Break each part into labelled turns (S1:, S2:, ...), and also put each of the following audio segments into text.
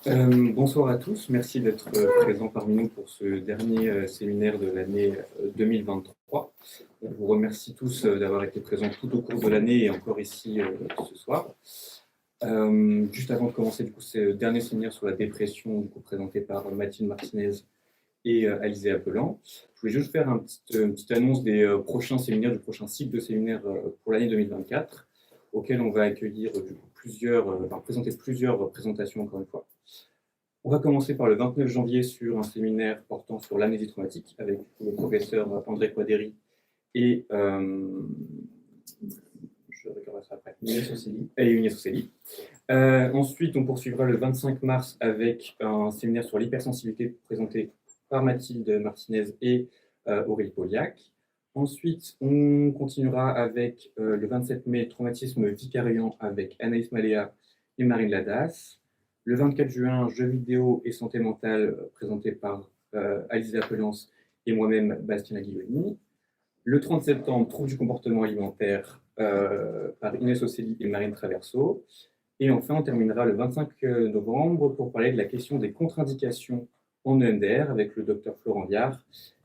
S1: Bonsoir à tous, merci d'être présents parmi nous pour ce dernier séminaire de l'année 2023. Je vous remercie tous d'avoir été présents tout au cours de l'année et encore ici ce soir. Juste avant de commencer du coup, ce dernier séminaire sur la dépression présenté par Mathilde Martinez et Alizé Appelan, je voulais juste faire une petite annonce des prochains séminaires, du prochain cycle de séminaires pour l'année 2024, auquel on va accueillir du coup, présenter plusieurs présentations encore une fois. On va commencer par le 29 janvier sur un séminaire portant sur l'amnésie traumatique avec le professeur André Quadéry et Inès Ocelli. Ensuite, on poursuivra le 25 mars avec un séminaire sur l'hypersensibilité présenté par Mathilde Martinez et Aurélie Pauliac. Ensuite, on continuera avec le 27 mai, traumatisme vicariant avec Anaïs Maléa et Marine Ladas. Le 24 juin, jeux vidéo et santé mentale présenté par Alizé Appelance et moi-même, Bastien Aguilloni. Le 30 septembre, troubles du comportement alimentaire par Inès Ocelli et Marine Traverso. Et enfin, on terminera le 25 novembre pour parler de la question des contre-indications en EMDR avec le docteur Florent Viard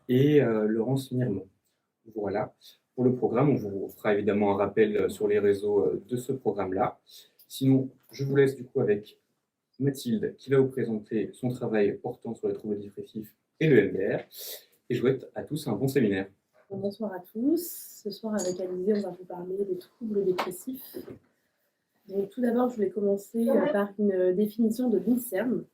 S1: et Laurence Mirmont. Voilà. Pour le programme, on vous fera évidemment un rappel sur les réseaux de ce programme-là. Sinon, je vous laisse du coup avec Mathilde qui va vous présenter son travail portant sur les troubles dépressifs et le EMDR. Et je vous souhaite à tous un bon séminaire.
S2: Bonsoir à tous. Ce soir, avec Alizé, on va vous parler des troubles dépressifs. Donc, tout d'abord, je vais commencer par une définition de l'INSERM.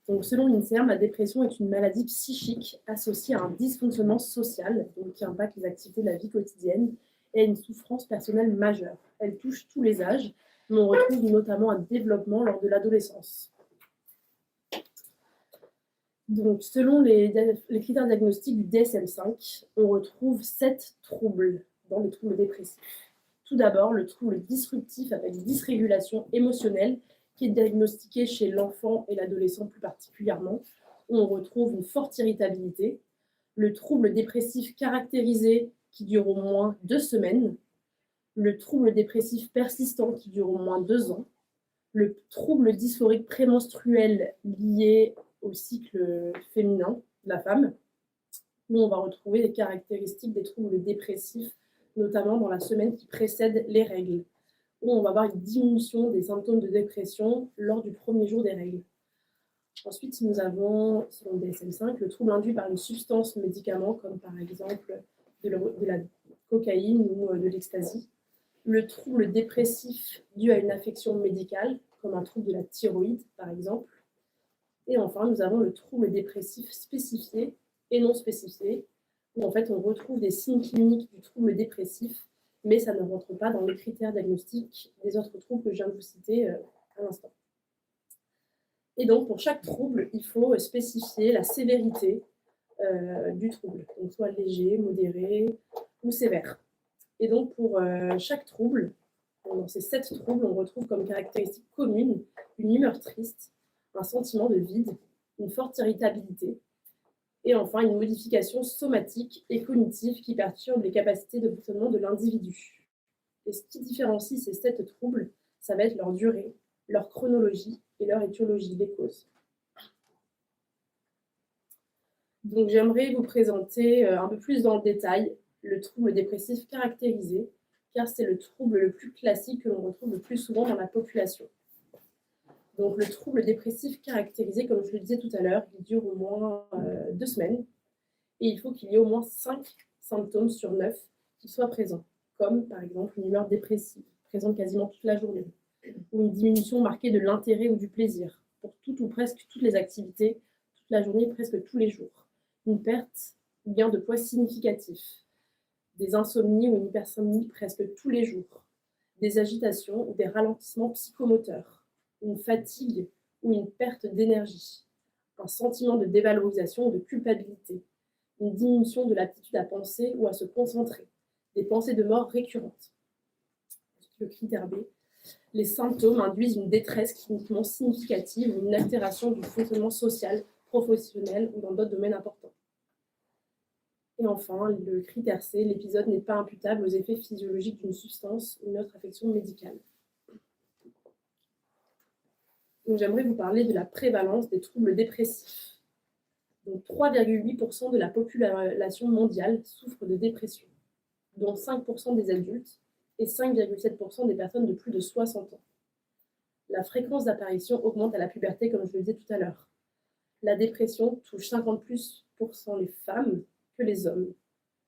S2: Donc, selon l'INSERM, la dépression est une maladie psychique associée à un dysfonctionnement social, donc qui impacte les activités de la vie quotidienne et à une souffrance personnelle majeure. Elle touche tous les âges, mais on retrouve notamment un développement lors de l'adolescence. Donc, selon les critères diagnostiques du DSM-5, on retrouve 7 troubles dans les troubles dépressifs. Tout d'abord, le trouble disruptif avec dysrégulation émotionnelle, qui est diagnostiqué chez l'enfant et l'adolescent plus particulièrement, où on retrouve une forte irritabilité. Le trouble dépressif caractérisé, qui dure au moins 2 semaines. Le trouble dépressif persistant, qui dure au moins 2 ans. Le trouble dysphorique prémenstruel lié au cycle féminin de la femme, où on va retrouver les caractéristiques des troubles dépressifs, notamment dans la semaine qui précède les règles, où on va avoir une diminution des symptômes de dépression lors du premier jour des règles. Ensuite, nous avons, selon le DSM-5, le trouble induit par une substance médicament, comme par exemple de la cocaïne ou de l'ecstasy. Le trouble dépressif dû à une affection médicale, comme un trouble de la thyroïde, par exemple. Et enfin, nous avons le trouble dépressif spécifié et non spécifié, où en fait on retrouve des signes cliniques du trouble dépressif, mais ça ne rentre pas dans les critères diagnostiques des autres troubles que je viens de vous citer à l'instant. Et donc, pour chaque trouble, il faut spécifier la sévérité du trouble, donc soit léger, modéré ou sévère. Et donc, pour chaque trouble, dans ces 7 troubles, on retrouve comme caractéristique commune une humeur triste, un sentiment de vide, une forte irritabilité, et enfin une modification somatique et cognitive qui perturbe les capacités de fonctionnement de l'individu. Et ce qui différencie ces 7 troubles, ça va être leur durée, leur chronologie et leur étiologie, les causes. Donc j'aimerais vous présenter un peu plus dans le détail le trouble dépressif caractérisé, car c'est le trouble le plus classique que l'on retrouve le plus souvent dans la population. Donc le trouble dépressif caractérisé, comme je le disais tout à l'heure, il dure au moins 2 semaines, et il faut qu'il y ait au moins 5 symptômes sur 9 qui soient présents, comme par exemple une humeur dépressive, présente quasiment toute la journée, ou une diminution marquée de l'intérêt ou du plaisir, pour toutes ou presque toutes les activités, toute la journée, presque tous les jours, une perte ou bien de poids significatif, des insomnies ou une hypersomnie presque tous les jours, des agitations ou des ralentissements psychomoteurs, une fatigue ou une perte d'énergie, un sentiment de dévalorisation ou de culpabilité, une diminution de l'aptitude à penser ou à se concentrer, des pensées de mort récurrentes. Le critère B, les symptômes induisent une détresse cliniquement significative ou une altération du fonctionnement social, professionnel ou dans d'autres domaines importants. Et enfin, le critère C, l'épisode n'est pas imputable aux effets physiologiques d'une substance ou d'une autre affection médicale. Donc, j'aimerais vous parler de la prévalence des troubles dépressifs. Donc, 3,8% de la population mondiale souffre de dépression, dont 5% des adultes et 5,7% des personnes de plus de 60 ans. La fréquence d'apparition augmente à la puberté, comme je le disais tout à l'heure. La dépression touche 50% les femmes que les hommes.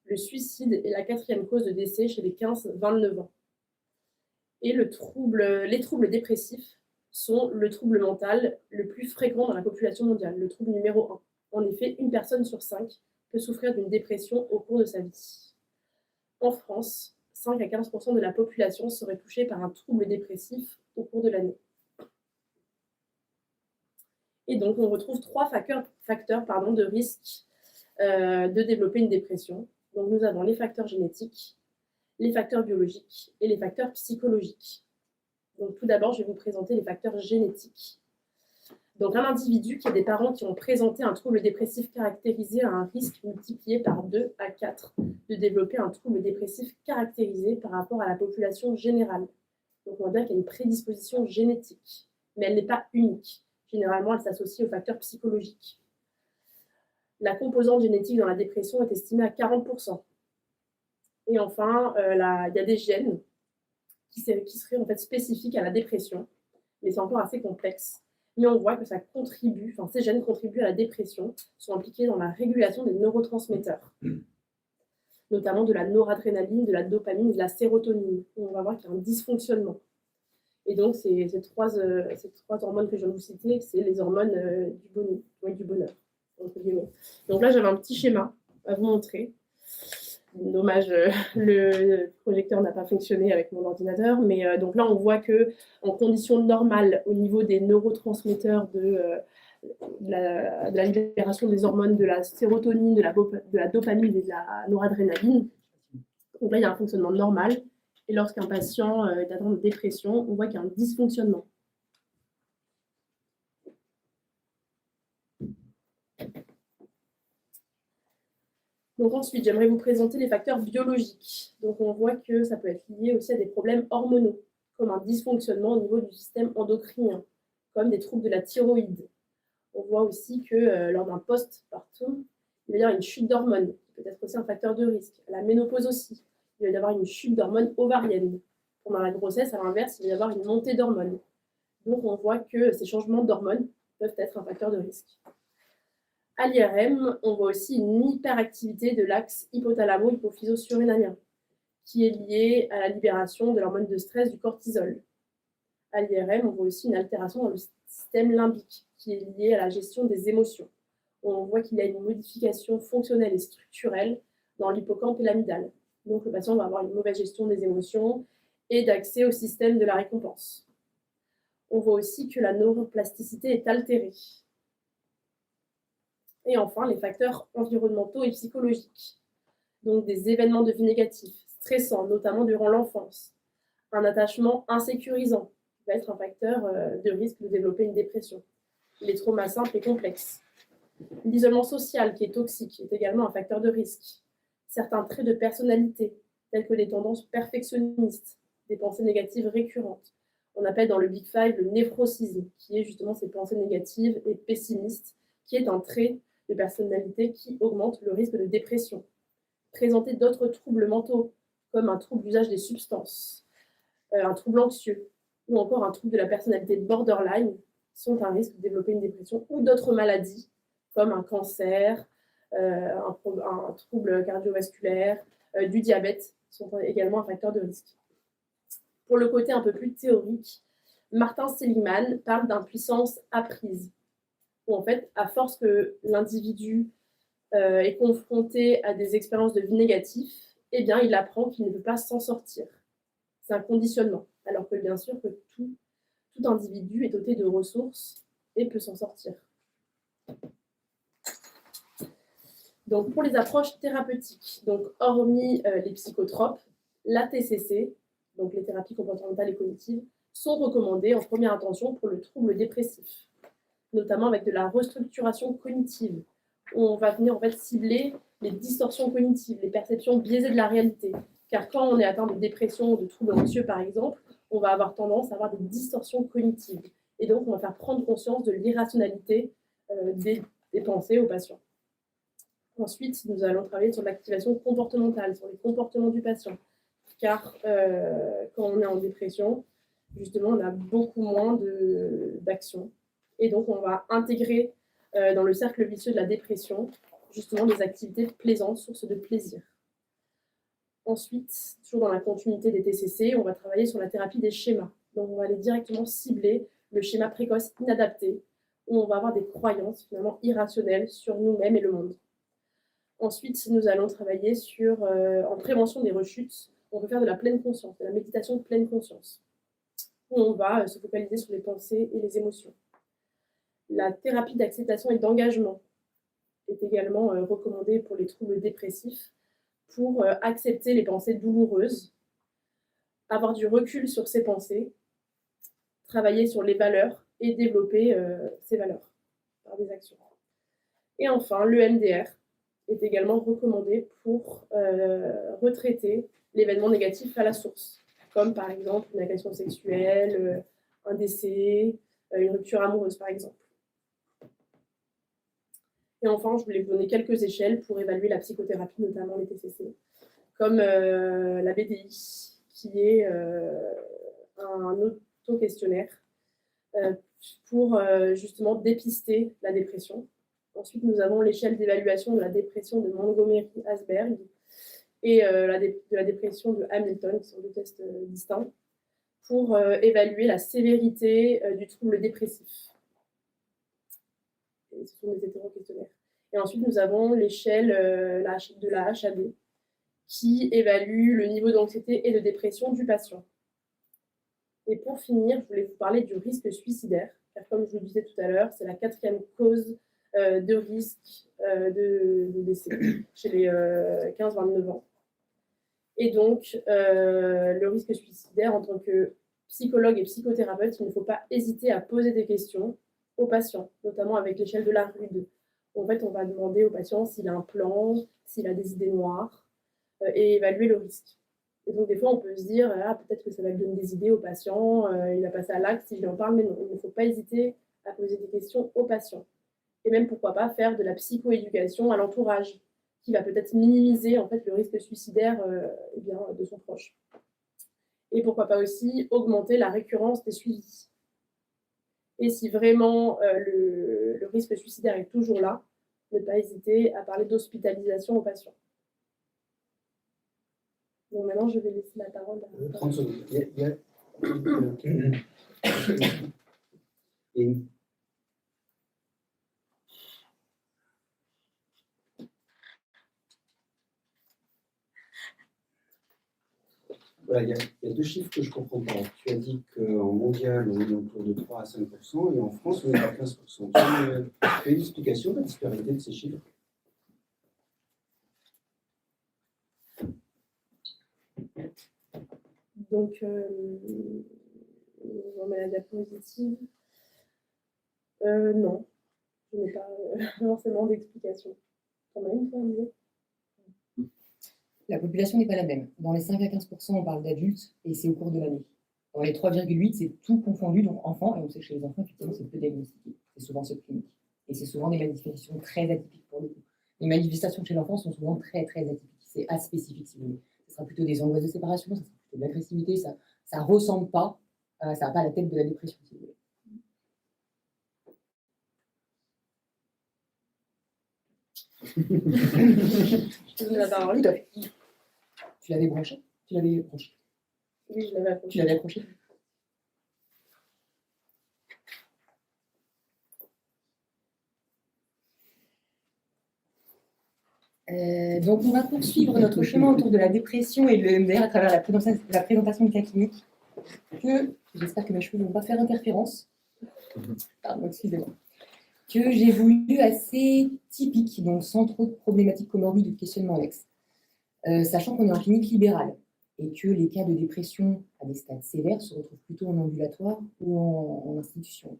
S2: Le suicide est la 4e cause de décès chez les 15-29 ans. Et les troubles dépressifs sont le trouble mental le plus fréquent dans la population mondiale, le trouble numéro 1. En effet, une personne sur 5 peut souffrir d'une dépression au cours de sa vie. En France, 5 à 15% de la population serait touchée par un trouble dépressif au cours de l'année. Et donc, on retrouve 3 facteurs de risque de développer une dépression. Donc, nous avons les facteurs génétiques, les facteurs biologiques et les facteurs psychologiques. Donc, tout d'abord, je vais vous présenter les facteurs génétiques. Donc, un individu qui a des parents qui ont présenté un trouble dépressif caractérisé a un risque multiplié par 2 à 4 de développer un trouble dépressif caractérisé par rapport à la population générale. Donc, on va dire qu'il y a une prédisposition génétique, mais elle n'est pas unique. Généralement, elle s'associe aux facteurs psychologiques. La composante génétique dans la dépression est estimée à 40%. Et enfin, il y a des gènes qui seraient en fait spécifiques à la dépression, mais c'est encore assez complexe. Mais on voit que ces gènes contribuent à la dépression, sont impliqués dans la régulation des neurotransmetteurs, notamment de la noradrénaline, de la dopamine et de la sérotonine. On va voir qu'il y a un dysfonctionnement. Et donc, ces trois hormones que je viens de vous citer, c'est les hormones du bonheur. Donc là, j'avais un petit schéma à vous montrer. Dommage, le projecteur n'a pas fonctionné avec mon ordinateur, mais donc là, on voit que en conditions normales, au niveau des neurotransmetteurs de la libération des hormones de la sérotonine, de la dopamine et de la noradrénaline, donc là, il y a un fonctionnement normal. Et lorsqu'un patient est atteint de dépression, on voit qu'il y a un dysfonctionnement. Donc ensuite, j'aimerais vous présenter les facteurs biologiques. Donc on voit que ça peut être lié aussi à des problèmes hormonaux, comme un dysfonctionnement au niveau du système endocrinien, comme des troubles de la thyroïde. On voit aussi que lors d'un postpartum, il va y avoir une chute d'hormones, qui peut être aussi un facteur de risque. À la ménopause aussi, il va y avoir une chute d'hormones ovariennes. Pendant la grossesse, à l'inverse, il va y avoir une montée d'hormones. Donc on voit que ces changements d'hormones peuvent être un facteur de risque. À l'IRM, on voit aussi une hyperactivité de l'axe hypothalamo-hypophyso-surrénalien, qui est liée à la libération de l'hormone de stress du cortisol. À l'IRM, on voit aussi une altération dans le système limbique, qui est liée à la gestion des émotions. On voit qu'il y a une modification fonctionnelle et structurelle dans l'hippocampe et l'amygdale. Donc le patient va avoir une mauvaise gestion des émotions et d'accès au système de la récompense. On voit aussi que la neuroplasticité est altérée. Et enfin, les facteurs environnementaux et psychologiques. Donc des événements de vie négatifs, stressants, notamment durant l'enfance. Un attachement insécurisant va être un facteur de risque de développer une dépression. Les traumas simples et complexes. L'isolement social qui est toxique est également un facteur de risque. Certains traits de personnalité, tels que les tendances perfectionnistes, des pensées négatives récurrentes. On appelle dans le Big Five le névrosisme, qui est justement ces pensées négatives et pessimistes, qui est un trait de personnalité qui augmente le risque de dépression. Présenter d'autres troubles mentaux, comme un trouble d'usage des substances, un trouble anxieux, ou encore un trouble de la personnalité borderline, sont un risque de développer une dépression, ou d'autres maladies, comme un cancer, un trouble cardiovasculaire, du diabète, sont également un facteur de risque. Pour le côté un peu plus théorique, Martin Seligman parle d'impuissance apprise, où en fait, à force que l'individu est confronté à des expériences de vie négatives, eh bien, il apprend qu'il ne peut pas s'en sortir. C'est un conditionnement, alors que bien sûr que tout individu est doté de ressources et peut s'en sortir. Donc, pour les approches thérapeutiques, donc hormis les psychotropes, la TCC, donc les thérapies comportementales et cognitives, sont recommandées en première intention pour le trouble dépressif, notamment avec de la restructuration cognitive, où on va venir en fait cibler les distorsions cognitives, les perceptions biaisées de la réalité. Car quand on est atteint de dépression ou de troubles anxieux, par exemple, on va avoir tendance à avoir des distorsions cognitives. Et donc, on va faire prendre conscience de l'irrationalité des pensées aux patients. Ensuite, nous allons travailler sur l'activation comportementale, sur les comportements du patient. Car quand on est en dépression, justement, on a beaucoup moins d'actions. Et donc, on va intégrer dans le cercle vicieux de la dépression, justement, des activités plaisantes, sources de plaisir. Ensuite, toujours dans la continuité des TCC, on va travailler sur la thérapie des schémas. Donc, on va aller directement cibler le schéma précoce inadapté, où on va avoir des croyances finalement irrationnelles sur nous-mêmes et le monde. Ensuite, nous allons travailler en prévention des rechutes. On peut faire de la pleine conscience, de la méditation de pleine conscience, où on va se focaliser sur les pensées et les émotions. La thérapie d'acceptation et d'engagement est également recommandée pour les troubles dépressifs, pour accepter les pensées douloureuses, avoir du recul sur ses pensées, travailler sur les valeurs et développer ces valeurs par des actions. Et enfin, l'EMDR est également recommandé pour retraiter l'événement négatif à la source, comme par exemple une agression sexuelle, un décès, une rupture amoureuse par exemple. Et enfin, je voulais vous donner quelques échelles pour évaluer la psychothérapie, notamment les TCC, comme la BDI, qui est un auto-questionnaire pour justement dépister la dépression. Ensuite, nous avons l'échelle d'évaluation de la dépression de Montgomery-Åsberg et de la dépression de Hamilton, qui sont deux tests distincts, pour évaluer la sévérité du trouble dépressif. Et ce sont des hétéro-questionnaires. Et ensuite, nous avons l'échelle de la HAD, qui évalue le niveau d'anxiété et de dépression du patient. Et pour finir, je voulais vous parler du risque suicidaire, car comme je vous le disais tout à l'heure, c'est la 4e cause de risque de décès chez les 15-29 ans. Et donc, le risque suicidaire, en tant que psychologue et psychothérapeute, il ne faut pas hésiter à poser des questions aux patients, notamment avec l'échelle de la RUD. En fait, on va demander au patient s'il a un plan, s'il a des idées noires, et évaluer le risque. Et donc, des fois, on peut se dire, peut-être que ça va lui donner des idées au patient, il va passer à l'acte si je lui en parle, mais non, il ne faut pas hésiter à poser des questions aux patients. Et même, pourquoi pas, faire de la psychoéducation à l'entourage, qui va peut-être minimiser en fait, le risque suicidaire de son proche. Et pourquoi pas aussi augmenter la récurrence des suivis. Et si vraiment le risque suicidaire est toujours là, ne pas hésiter à parler d'hospitalisation aux patients. Donc maintenant, je vais laisser la parole à...
S3: 30 secondes. Voilà, il y a deux chiffres que je ne comprends pas. Tu as dit qu'en mondial, on est autour de 3 à 5%, et en France, on est à 15%. Tu as une explication de la disparité de ces chiffres?
S2: Donc, on met la diapositive. Non, je n'ai pas forcément d'explication. T'en as une, toi, Olivier?
S4: La population n'est pas la même. Dans les 5 à 15%, on parle d'adultes et c'est au cours de l'année. Dans les 3,8, c'est tout confondu, donc enfants, et on sait que chez les enfants, effectivement, c'est peu diagnostiqué. C'est souvent subclinique. Et c'est souvent des manifestations très atypiques pour le coup. Les manifestations chez l'enfant sont souvent très, très atypiques. C'est aspécifique, si vous voulez. Ce sera plutôt des angoisses de séparation, ça sera plutôt de l'agressivité, ça ne ressemble pas, ça n'a pas la tête de la dépression, si vous voulez.
S2: Je donne la parole.
S4: Tout à fait. Tu l'avais branché? Tu l'avais branché?
S2: Oui, je l'avais accroché.
S4: Tu l'avais accroché? Donc, on va poursuivre notre chemin autour de la dépression et de l'EMDR à travers la présentation de cas cliniques que, j'espère que mes cheveux ne vont pas faire interférence, pardon, excusez-moi, que j'ai voulu assez typique, donc sans trop de problématiques comorbides ou de questionnements annexes. Sachant qu'on est en clinique libérale et que les cas de dépression à des stades sévères se retrouvent plutôt en ambulatoire ou en institution.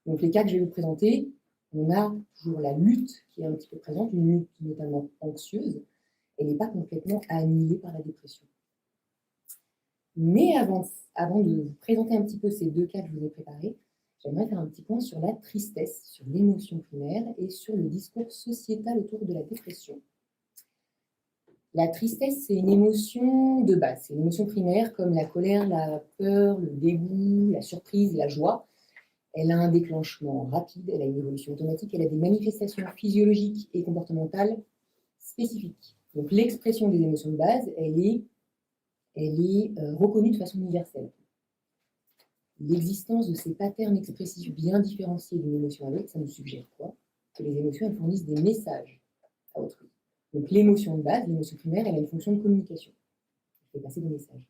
S4: Donc, les cas que je vais vous présenter, on a toujours la lutte qui est un petit peu présente, une lutte notamment anxieuse. Elle n'est pas complètement annihilée par la dépression. Mais avant de vous présenter un petit peu ces deux cas que je vous ai préparés, j'aimerais faire un petit point sur la tristesse, sur l'émotion primaire et sur le discours sociétal autour de la dépression. La tristesse, c'est une émotion de base, c'est une émotion primaire comme la colère, la peur, le dégoût, la surprise, la joie. Elle a un déclenchement rapide, elle a une évolution automatique, elle a des manifestations physiologiques et comportementales spécifiques. Donc l'expression des émotions de base, elle est reconnue de façon universelle. L'existence de ces patterns expressifs bien différenciés d'une émotion à l'autre, ça nous suggère quoi? Que les émotions, elles fournissent des messages à autrui. Donc l'émotion de base, l'émotion primaire, elle a une fonction de communication. Elle fait passer des messages.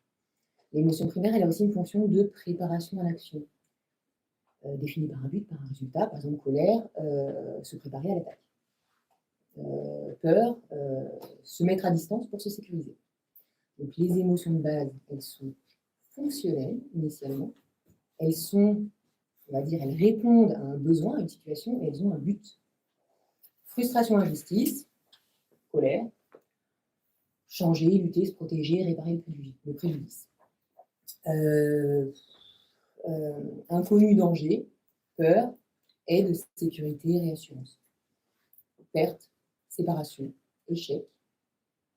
S4: L'émotion primaire, elle a aussi une fonction de préparation à l'action, définie par un but, par un résultat, par exemple colère, se préparer à l'attaque. Peur, se mettre à distance pour se sécuriser. Donc les émotions de base, elles sont fonctionnelles initialement. Elles sont, on va dire, elles répondent à un besoin, à une situation, et elles ont un but. Frustration, injustice, colère, changer, lutter, se protéger, réparer le préjudice. Inconnu, danger, peur, aide, sécurité, réassurance. Perte, séparation, échec,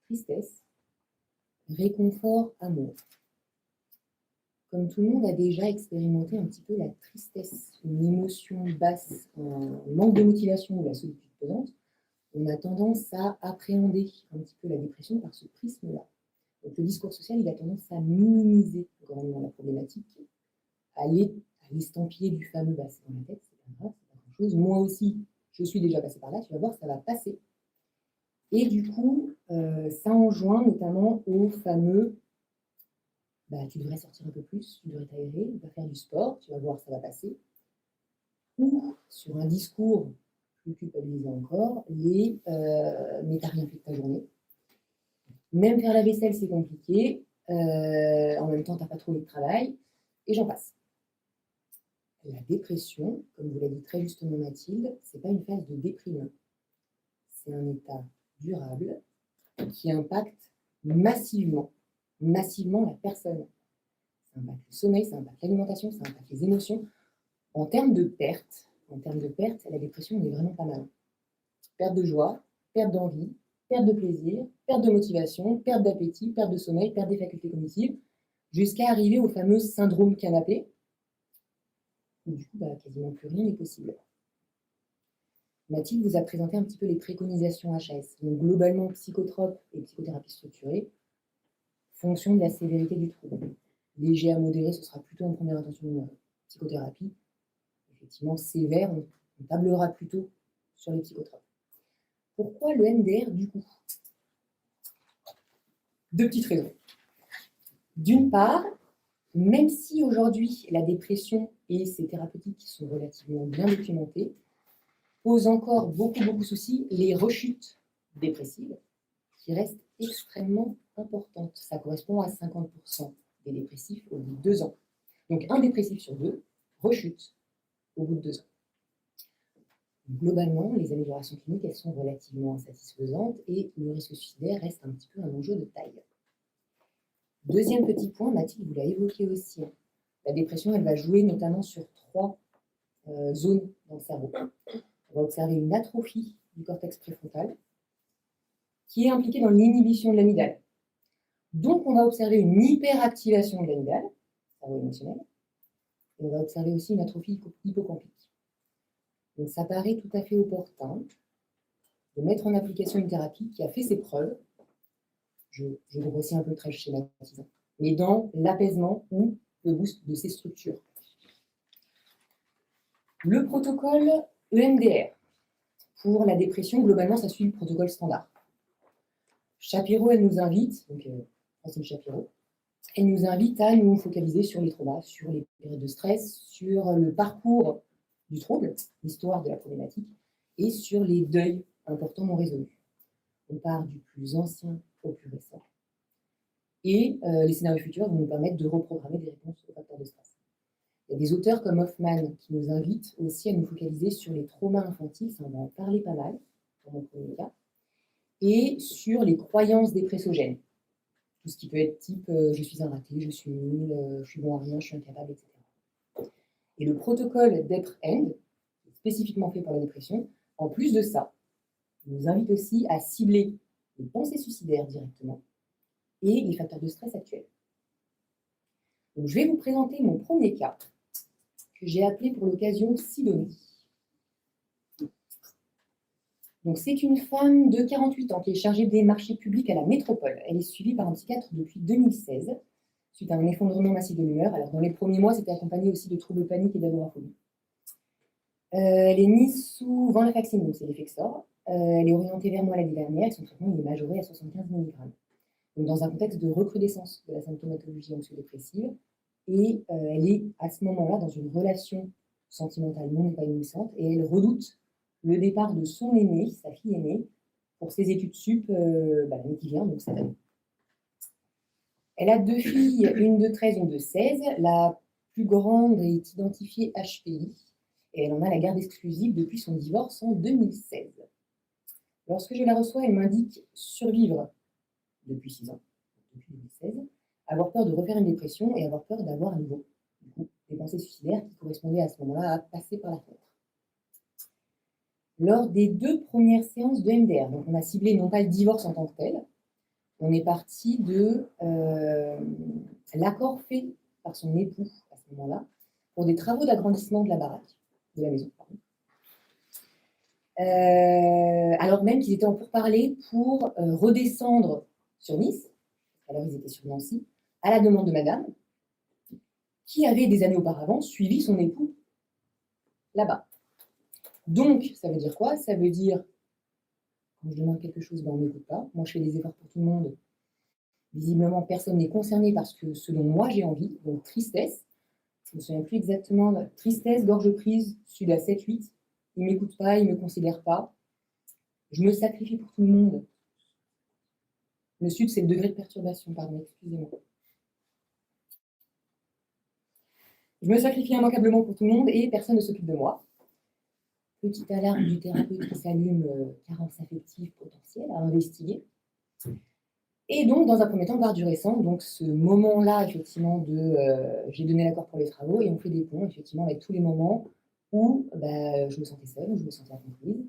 S4: tristesse, réconfort, amour. Comme tout le monde a déjà expérimenté un petit peu la tristesse, une émotion basse, un manque de motivation ou la solitude pesante, on a tendance à appréhender un petit peu la dépression par ce prisme-là. Donc le discours social, il a tendance à minimiser grandement la problématique, à l'estampiller du fameux « c'est dans la tête, c'est pas grave, c'est pas grand-chose, moi aussi, je suis déjà passé par là, tu vas voir, ça va passer ». Et du coup, ça enjoint notamment au fameux tu devrais sortir un peu plus, tu devrais t'aérer, va faire du sport, tu vas voir, ça va passer. Ou sur un discours plus culpabilisant encore, mais t'as rien fait de ta journée. Même faire la vaisselle, c'est compliqué. En même temps, t'as pas trouvé de travail. Et j'en passe. La dépression, comme vous l'a dit très justement Mathilde, c'est pas une phase de déprime. C'est un état durable qui impacte massivement la personne. Ça impacte le sommeil, ça impacte l'alimentation, ça impacte les émotions. En termes de perte, la dépression, on est vraiment pas mal. Perte de joie, perte d'envie, perte de plaisir, perte de motivation, perte d'appétit, perte de sommeil, perte des facultés cognitives, jusqu'à arriver au fameux syndrome canapé, où du coup, quasiment plus rien n'est possible. Mathilde vous a présenté un petit peu les préconisations HAS. Donc globalement, psychotrope et psychothérapie structurée, fonction de la sévérité du trouble. Léger à modéré, ce sera plutôt en première intention psychothérapie. Effectivement, sévère, on tablera plutôt sur les psychotropes. Pourquoi le MDR du coup? Deux petites raisons. D'une part, même si aujourd'hui la dépression et ses thérapeutiques sont relativement bien documentées, posent encore beaucoup de soucis les rechutes dépressives qui restent extrêmement importantes. Ça correspond à 50% des dépressifs au bout de 2 ans. Donc un dépressif sur 2 rechute au bout de 2 ans. Globalement, les améliorations cliniques, elles sont relativement insatisfaisantes et le risque suicidaire reste un petit peu un enjeu de taille. Deuxième petit point, Mathilde vous l'a évoqué aussi. La dépression, elle va jouer notamment sur 3 zones dans le cerveau. On va observer une atrophie du cortex préfrontal qui est impliquée dans l'inhibition de l'amygdale. Donc, on va observer une hyperactivation de l'amygdale, cerveau émotionnel, et on va observer aussi une atrophie hippocampique. Donc, ça paraît tout à fait opportun de mettre en application une thérapie qui a fait ses preuves, je grossis un peu très schématisant, mais dans l'apaisement ou le boost de ces structures. Le protocole EMDR, pour la dépression, globalement, ça suit le protocole standard. Shapiro, elle nous invite, donc Francine Shapiro, elle nous invite à nous focaliser sur les traumas, sur les périodes de stress, sur le parcours du trouble, l'histoire de la problématique, et sur les deuils importants non résolus. On part du plus ancien au plus récent. Et les scénarios futurs vont nous permettre de reprogrammer des réponses aux facteurs de stress. Il y a des auteurs comme Hoffman qui nous invitent aussi à nous focaliser sur les traumas infantiles, ça on va en parler pas mal, dans mon premier cas, et sur les croyances dépressogènes. Tout ce qui peut être type je suis un raté, je suis nul, je suis bon à rien, je suis incapable, etc. Et le protocole DEPR-END, spécifiquement fait pour la dépression, en plus de ça, nous invite aussi à cibler les pensées suicidaires directement et les facteurs de stress actuels. Donc, je vais vous présenter mon premier cas, que j'ai appelé pour l'occasion Sidonie. Donc, c'est une femme de 48 ans qui est chargée des marchés publics à la métropole. Elle est suivie par un psychiatre depuis 2016, suite à un effondrement massif de l'humeur. Alors, dans les premiers mois, c'était accompagné aussi de troubles paniques et d'agoraphobie. Elle est mise sous venlafaxine, donc c'est l'Effexor. Elle est orientée vers maladie dernière et son traitement est majoré à 75 mg. Donc, dans un contexte de recrudescence de la symptomatologie anxio-dépressive. Et elle est à ce moment-là dans une relation sentimentale non épanouissante et elle redoute le départ de son aînée, sa fille aînée, pour ses études sup l'année qui vient, donc cette année. Elle a 2 filles, une de 13, une de 16. La plus grande est identifiée HPI et elle en a la garde exclusive depuis son divorce en 2016. Lorsque je la reçois, elle m'indique survivre depuis 6 ans, depuis 2016, avoir peur de refaire une dépression et avoir peur d'avoir à nouveau des pensées suicidaires qui correspondaient à ce moment-là à passer par la fenêtre. Lors des 2 premières séances de MDR, donc on a ciblé non pas le divorce en tant que tel, on est parti de l'accord fait par son époux à ce moment-là pour des travaux d'agrandissement de la baraque, de la maison. Alors même qu'ils étaient en pourparlers pour redescendre sur Nice, alors ils étaient sur Nancy, à la demande de madame, qui avait des années auparavant suivi son époux là-bas. Donc, ça veut dire quoi? Ça veut dire, quand je demande quelque chose, on ne m'écoute pas. Moi, je fais des efforts pour tout le monde. Visiblement, personne n'est concerné parce que ce dont moi j'ai envie, donc tristesse. Je ne me souviens plus exactement. Tristesse, gorge prise, sud à 7-8. Il ne m'écoute pas, il ne me considère pas. Je me sacrifie pour tout le monde. Le sud, c'est le degré de perturbation, pardon, excusez-moi. Je me sacrifie immanquablement pour tout le monde et personne ne s'occupe de moi. Petite alarme du thérapeute qui s'allume, carence affective potentielle à investiguer. Et donc, dans un premier temps, part du récent, donc ce moment-là, effectivement, de j'ai donné l'accord pour les travaux et on fait des ponts, effectivement, avec tous les moments où je me sentais seule, où je me sentais incomprise,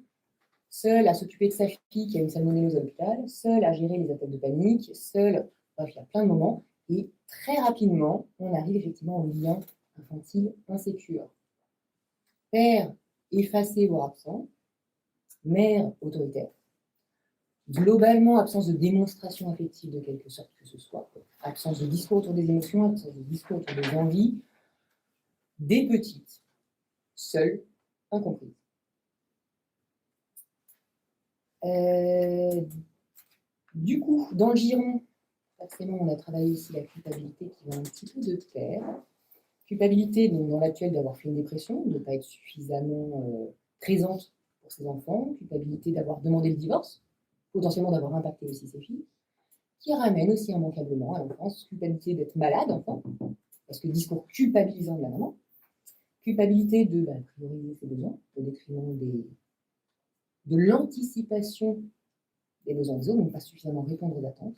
S4: seule à s'occuper de sa fille qui a une salmonellose à l'hôpital, seule à gérer les attaques de panique, seule, bref, il y a plein de moments. Et très rapidement, on arrive effectivement au lien infantile insécure. Père effacé voire absent, mère autoritaire, globalement absence de démonstration affective de quelque sorte que ce soit, absence de discours autour des émotions, absence de discours autour des envies, des petites, seules, incomprises. Du coup, dans le giron, forcément, on a travaillé aussi la culpabilité qui va un petit peu de pair. Culpabilité, donc, dans l'actuel, d'avoir fait une dépression, de ne pas être suffisamment présente pour ses enfants. Culpabilité d'avoir demandé le divorce, potentiellement d'avoir impacté aussi ses filles, qui ramène aussi immanquablement à l'enfance. Culpabilité d'être malade, enfant, parce que discours culpabilisant de la maman. Culpabilité de prioriser ses besoins au détriment de l'anticipation des besoins des autres, donc pas suffisamment répondre aux attentes.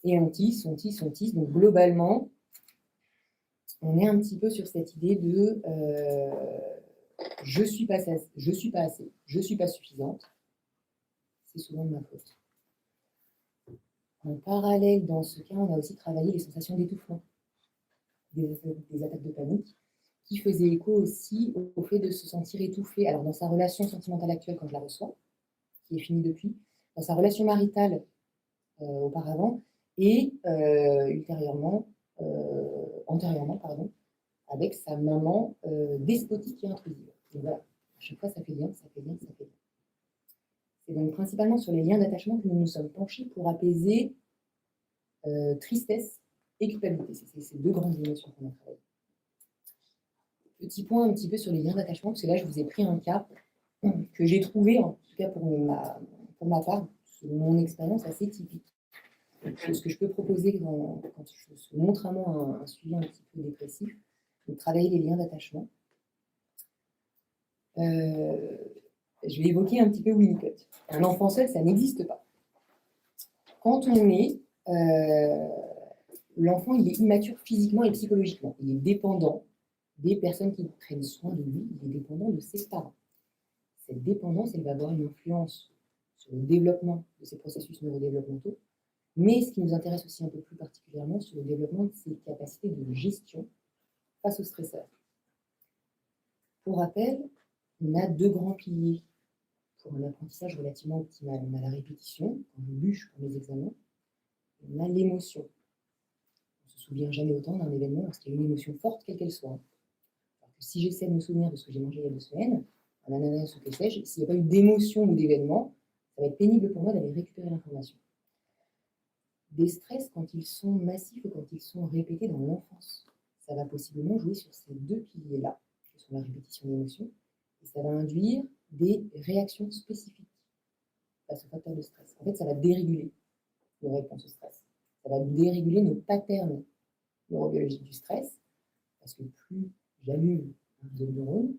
S4: Et on tisse. Donc globalement, on est un petit peu sur cette idée de je suis pas assez, je suis pas suffisante, c'est souvent de ma faute. En parallèle, dans ce cas, on a aussi travaillé les sensations d'étouffement, des attaques de panique, qui faisaient écho aussi au fait de se sentir étouffé. Alors dans sa relation sentimentale actuelle, quand je la reçois, qui est finie depuis, dans sa relation maritale auparavant, et antérieurement, avec sa maman despotique et intrusive. Donc voilà, à chaque fois ça fait lien. C'est donc principalement sur les liens d'attachement que nous nous sommes penchés pour apaiser tristesse et culpabilité. C'est ces 2 grandes émotions qu'on a travaillées. Petit point un petit peu sur les liens d'attachement, parce que là je vous ai pris un cas que j'ai trouvé, en tout cas pour ma part, mon expérience assez typique. Ce que je peux proposer quand je montre vraiment un suivi un petit peu dépressif, de travailler les liens d'attachement. Je vais évoquer un petit peu Winnicott. Un enfant seul, ça n'existe pas. Quand on est, l'enfant, il est immature physiquement et psychologiquement. Il est dépendant des personnes qui prennent soin de lui, il est dépendant de ses parents. Cette dépendance, elle va avoir une influence sur le développement de ces processus neurodéveloppementaux, mais ce qui nous intéresse aussi un peu plus particulièrement sur le développement de ses capacités de gestion face aux stresseurs. Pour rappel, on a 2 grands piliers pour un apprentissage relativement optimal. On a la répétition, quand je bûche pour mes examens, et on a l'émotion. On ne se souvient jamais autant d'un événement lorsqu'il y a une émotion forte, quelle qu'elle soit. Alors que si j'essaie de me souvenir de ce que j'ai mangé il y a 2 semaines, un ananas ou que sais-je, s'il n'y a pas eu d'émotion ou d'événement, ça va être pénible pour moi d'aller récupérer l'information. Des stress, quand ils sont massifs ou quand ils sont répétés dans l'enfance, ça va possiblement jouer sur ces 2 piliers-là, que sont la répétition et l'émotion, et ça va induire des réactions spécifiques face aux facteurs de stress. En fait, ça va déréguler nos réponses au stress. Ça va déréguler nos patterns neurobiologiques du stress, parce que plus j'allume un réseau de neurones,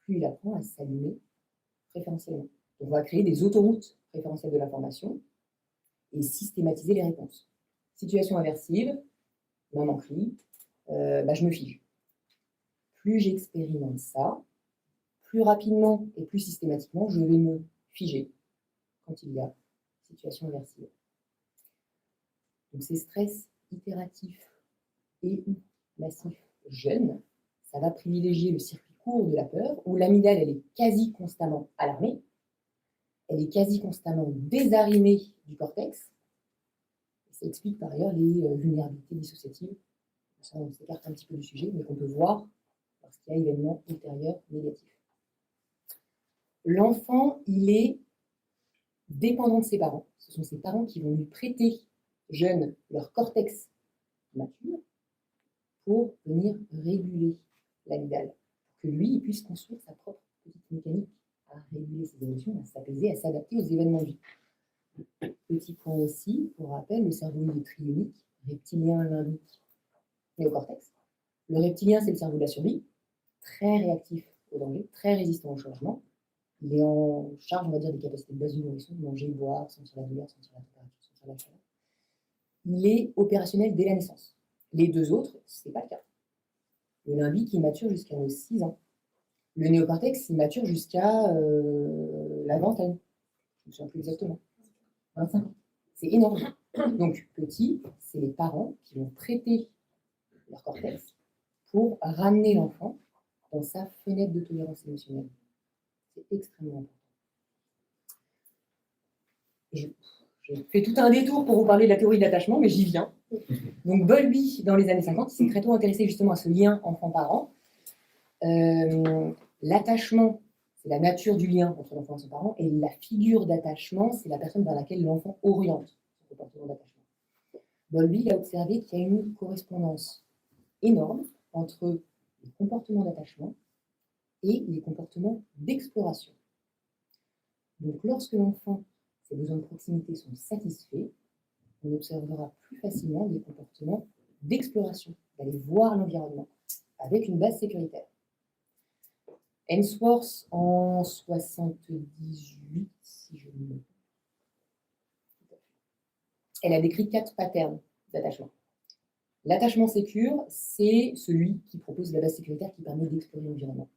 S4: plus il apprend à s'allumer préférentiellement. Donc, on va créer des autoroutes préférentielles de l'information et systématiser les réponses. Situation aversive, maman crie, je me fige. Plus j'expérimente ça, plus rapidement et plus systématiquement, je vais me figer quand il y a situation aversive. Donc ces stress itératifs et ou massifs jeunes, ça va privilégier le circuit court de la peur, où l'amygdale, elle est quasi constamment alarmée, elle est quasi constamment désarrimée du cortex. Ça explique par ailleurs les vulnérabilités dissociatives. Ça, on s'écarte un petit peu du sujet, mais qu'on peut voir lorsqu'il y a événement ultérieur négatif. L'enfant, il est dépendant de ses parents. Ce sont ses parents qui vont lui prêter, jeune, leur cortex mature pour venir réguler l'amygdale, pour que lui, il puisse construire sa propre petite mécanique à réguler ses émotions, à s'apaiser, à s'adapter aux événements de vie. Petit point aussi, pour rappel, le cerveau il est trionique, reptilien, limbique, néocortex. Le reptilien, c'est le cerveau de la survie, très réactif au danger, très résistant au changement. Il est en charge, on va dire, des capacités de base du nourrisson, manger, boire, sentir la douleur, sentir la température, sentir la chaleur. Il est opérationnel dès la naissance. Les 2 autres, ce n'est pas le cas. Le limbique, il mature jusqu'à nos 6 ans. Le néocortex, il mature jusqu'à la vingtaine. Je ne me souviens plus exactement. 25 ans. C'est énorme. Donc, petit, c'est les parents qui vont prêter leur cortex pour ramener l'enfant dans sa fenêtre de tolérance émotionnelle. C'est extrêmement important. J'ai fait tout un détour pour vous parler de la théorie de l'attachement, mais j'y viens. Donc Bowlby, dans les années 50, il s'est très tôt intéressé justement à ce lien enfant-parent. L'attachement, c'est la nature du lien entre l'enfant et son parent, et la figure d'attachement, c'est la personne vers laquelle l'enfant oriente son comportement d'attachement. Bowlby a observé qu'il y a une correspondance énorme entre les comportements d'attachement et les comportements d'exploration. Donc lorsque l'enfant, ses besoins de proximité sont satisfaits, on observera plus facilement des comportements d'exploration, d'aller voir l'environnement avec une base sécuritaire. Ainsworth, en 78, si je ne me trompe, elle a décrit 4 patterns d'attachement. L'attachement sécure, c'est celui qui propose la base sécuritaire qui permet d'explorer l'environnement.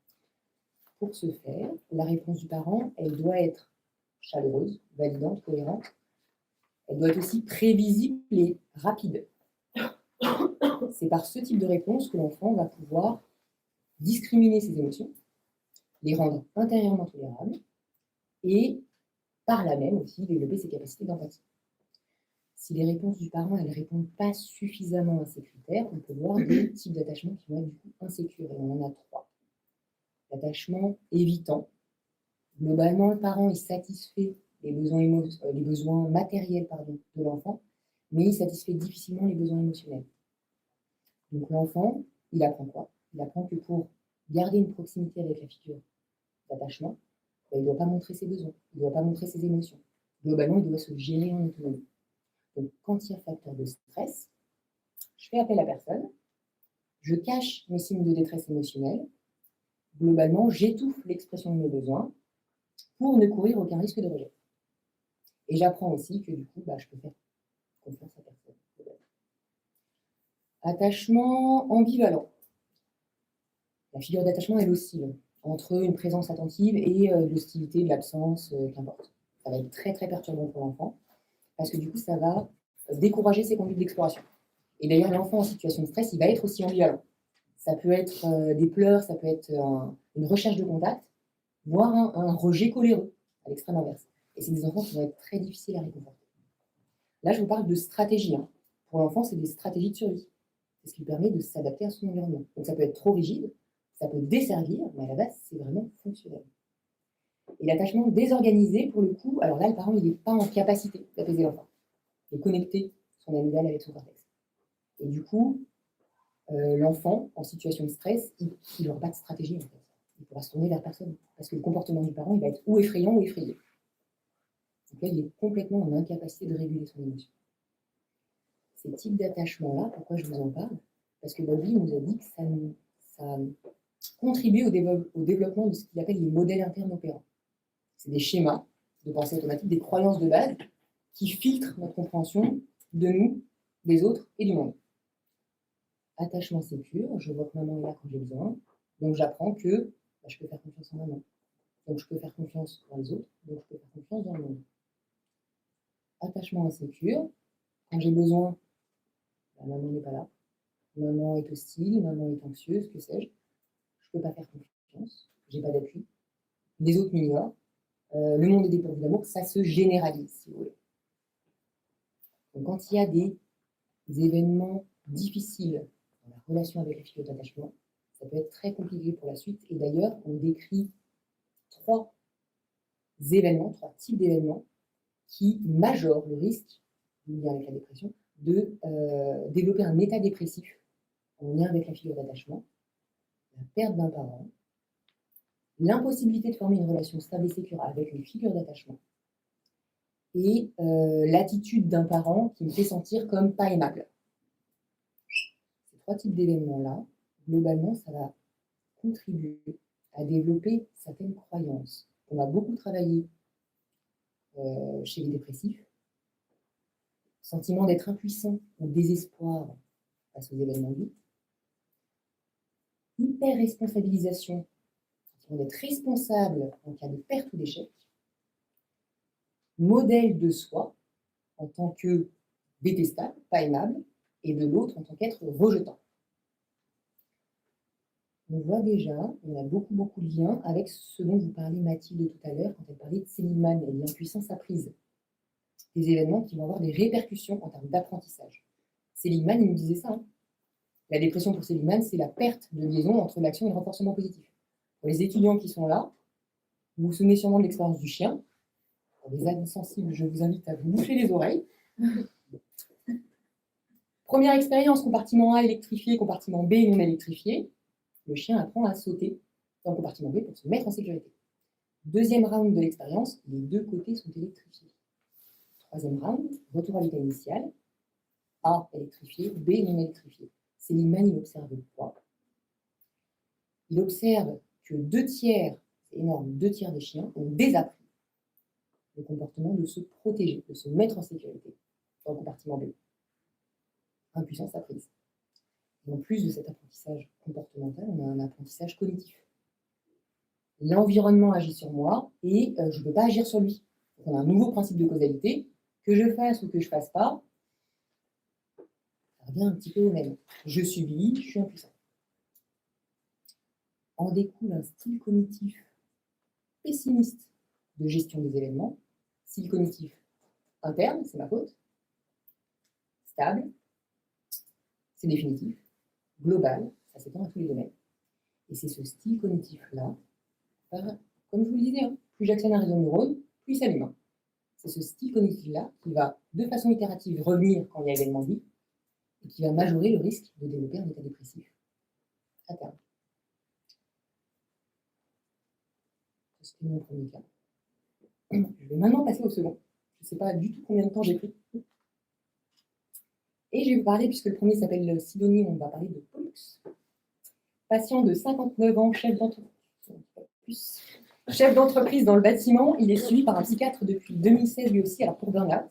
S4: Pour ce faire, la réponse du parent, elle doit être chaleureuse, validante, cohérente. Elle doit être aussi prévisible et rapide. C'est par ce type de réponse que l'enfant va pouvoir discriminer ses émotions, les rendre intérieurement tolérables et par là même aussi développer ses capacités d'empathie. Si les réponses du parent ne répondent pas suffisamment à ces critères, on peut voir des types d'attachement qui vont être du coup insécures, et on en a 3. L'attachement évitant. Globalement, le parent est satisfait des besoins matériels de l'enfant, mais il satisfait difficilement les besoins émotionnels. Donc l'enfant, il apprend quoi? Il apprend que pour garder une proximité avec la figure d'attachement, il ne doit pas montrer ses besoins, il ne doit pas montrer ses émotions. Globalement, il doit se gérer en autonomie. Donc quand il y a facteur de stress, je fais appel à personne, je cache mes signes de détresse émotionnelle, globalement, j'étouffe l'expression de mes besoins pour ne courir aucun risque de rejet. Et j'apprends aussi que du coup, je peux faire confiance à personne. Attachement ambivalent. La figure d'attachement, elle oscille entre une présence attentive et l'hostilité, de l'absence, qu'importe. Ça va être très, très perturbant pour l'enfant, parce que du coup, ça va décourager ses conduites d'exploration. Et d'ailleurs, l'enfant en situation de stress, il va être aussi ambivalent. Ça peut être des pleurs, ça peut être une recherche de contact, voire un rejet coléreux, à l'extrême inverse. Et c'est des enfants qui vont être très difficiles à réconforter. Là, je vous parle de stratégie. Pour l'enfant, c'est des stratégies de survie. C'est ce qui permet de s'adapter à son environnement. Donc ça peut être trop rigide, ça peut desservir, mais à la base, c'est vraiment fonctionnel. Et l'attachement désorganisé, pour le coup, alors là, le parent, il n'est pas en capacité d'apaiser l'enfant, de connecter son amygdale avec son cortex. Et du coup, l'enfant, en situation de stress, il n'aura pas de stratégie, en fait. Il pourra se tourner vers personne, parce que le comportement du parent, il va être ou effrayant ou effrayé. Donc là, il est complètement en incapacité de réguler son émotion. Ces types d'attachement-là, pourquoi je vous en parle? Parce que Bowlby nous a dit que ça contribue au développement de ce qu'il appelle les modèles internes opérants. C'est des schémas de pensée automatique, des croyances de base qui filtrent notre compréhension de nous, des autres et du monde. Attachement sécure, je vois que maman est là quand j'ai besoin, donc j'apprends que je peux faire confiance en maman. Donc je peux faire confiance dans les autres, donc je peux faire confiance dans le monde. Attachement insécure, quand j'ai besoin, maman n'est pas là, maman est hostile, maman est anxieuse, que sais-je, je ne peux pas faire confiance, je n'ai pas d'appui, les autres m'ignorent, le monde est dépourvu d'amour, ça se généralise, si vous voulez. Donc quand il y a des événements difficiles dans la relation avec les figures d'attachement, ça peut être très compliqué pour la suite. Et d'ailleurs, on décrit trois types d'événements qui majorent le risque, en lien avec la dépression, de développer un état dépressif en lien avec la figure d'attachement, la perte d'un parent, l'impossibilité de former une relation stable et sécure avec une figure d'attachement, et l'attitude d'un parent qui me fait sentir comme pas aimable. Ces trois types d'événements-là, globalement, ça va contribuer à développer certaines croyances. On va beaucoup travailler chez les dépressifs. Sentiment d'être impuissant ou désespoir face aux événements de vie. Hyper-responsabilisation, sentiment d'être responsable en cas de perte ou d'échec. Modèle de soi en tant que détestable, pas aimable, et de l'autre en tant qu'être rejetant. On voit déjà, il y a beaucoup de liens avec ce dont vous parliez Mathilde tout à l'heure, quand elle parlait de Seligman et de l'impuissance apprise. Des événements qui vont avoir des répercussions en termes d'apprentissage. Seligman, il nous disait ça. La dépression pour Seligman, c'est la perte de liaison entre l'action et le renforcement positif. Pour les étudiants qui sont là, vous vous souvenez sûrement de l'expérience du chien. Pour les âmes sensibles, je vous invite à vous boucher les oreilles. Première expérience, compartiment A électrifié, compartiment B non électrifié. Le chien apprend à sauter dans le compartiment B pour se mettre en sécurité. Deuxième round de l'expérience, les deux côtés sont électrifiés. Troisième round, retour à l'état initial. A électrifié, B non électrifié. Seligman, il observe quoi? Il observe que 2/3, c'est énorme, 2/3 des chiens ont désappris le comportement de se protéger, de se mettre en sécurité dans le compartiment B. Impuissance apprise. Et en plus de cet apprentissage comportemental, on a un apprentissage cognitif. L'environnement agit sur moi et je ne peux pas agir sur lui. Donc on a un nouveau principe de causalité. Que je fasse ou que je ne fasse pas, ça revient un petit peu au même. Je subis, je suis impuissant. En découle un style cognitif pessimiste de gestion des événements. Style cognitif interne, c'est ma faute. Stable, c'est définitif. Global, ça s'étend à tous les domaines. Et c'est ce style cognitif-là, comme je vous le disais, plus j'actionne un réseau de neurones, plus il s'allume. C'est ce style cognitif-là qui va, de façon itérative, revenir quand il y a événement de vie et qui va majorer le risque de développer un état dépressif à terme. C'était mon premier cas. Je vais maintenant passer au second. Je ne sais pas du tout combien de temps j'ai pris. Et je vais vous parler, puisque le premier s'appelle Sidonie, on va parler de Pollux. Patient de 59 ans, chef d'entreprise dans le bâtiment. Il est suivi par un psychiatre depuis 2016, lui aussi, alors pour burn-out.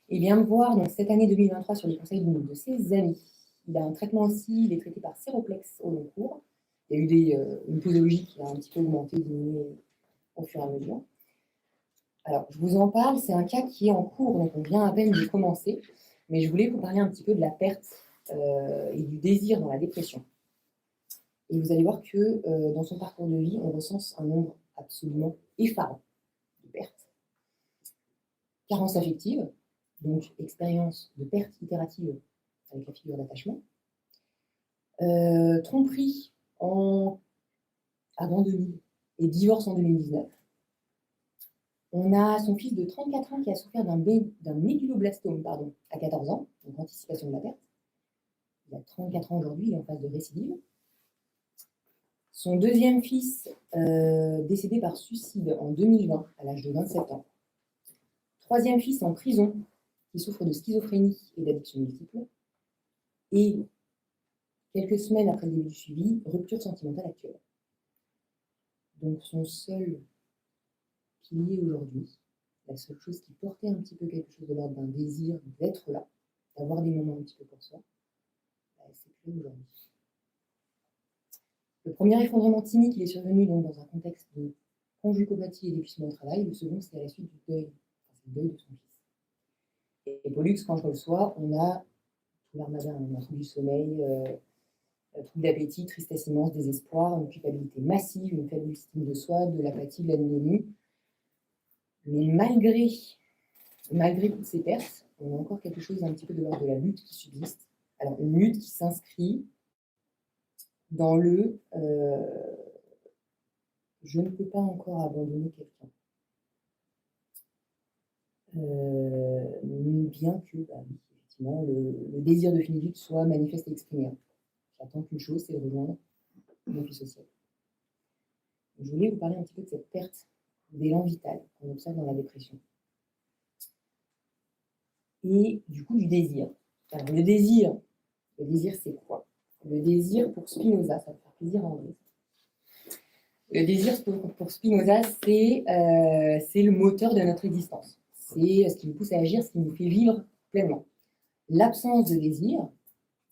S4: Il vient me voir donc, cette année 2023 sur les conseils de ses amis. Il a un traitement aussi, il est traité par Séroplex au long cours. Il y a eu une posologie qui a un petit peu augmenté, diminué au fur et à mesure. Alors, je vous en parle, c'est un cas qui est en cours, donc on vient à peine de commencer, mais je voulais vous parler un petit peu de la perte et du désir dans la dépression. Et vous allez voir que dans son parcours de vie, on recense un nombre absolument effarant de pertes. Carence affective, donc expérience de perte itérative avec la figure d'attachement. Tromperie avant 2000 et divorce en 2019. On a son fils de 34 ans qui a souffert d'un méduloblastome à 14 ans, donc anticipation de la perte. Il a 34 ans aujourd'hui, il est en phase de récidive. Son deuxième fils, décédé par suicide en 2020, à l'âge de 27 ans. Troisième fils en prison, qui souffre de schizophrénie et d'addiction multiple. Et quelques semaines après le début du suivi, rupture sentimentale actuelle. Donc son seul pilier aujourd'hui, la seule chose qui portait un petit peu quelque chose de l'ordre d'un désir d'être là, d'avoir des moments un petit peu pour soi, c'est plus aujourd'hui. Le premier effondrement timique, il est survenu donc dans un contexte de conjugopathie et d'épuisement au travail. Le second, c'est à la suite du deuil, le deuil de son fils. Et Pollux, quand je reçois, on a tout l'armada, on a trouble du sommeil, trouble d'appétit, tristesse immense, désespoir, une culpabilité massive, une faible estime de soi, de l'apathie, de l'anomie. Mais malgré toutes ces pertes, on a encore quelque chose un petit peu de l'ordre de la lutte qui subsiste. Alors, une lutte qui s'inscrit dans le je ne peux pas encore abandonner quelqu'un. Bien que, oui, effectivement, le désir de finitude soit manifeste et exprimé. J'attends qu'une chose, c'est de rejoindre mon fils social. Je voulais vous parler un petit peu de cette perte d'élan vital qu'on observe dans la dépression. Et du coup, du désir. Alors, le désir, c'est quoi? Le désir, pour Spinoza, ça va faire plaisir à André. Le désir, pour Spinoza, c'est le moteur de notre existence. C'est ce qui nous pousse à agir, ce qui nous fait vivre pleinement. L'absence de désir,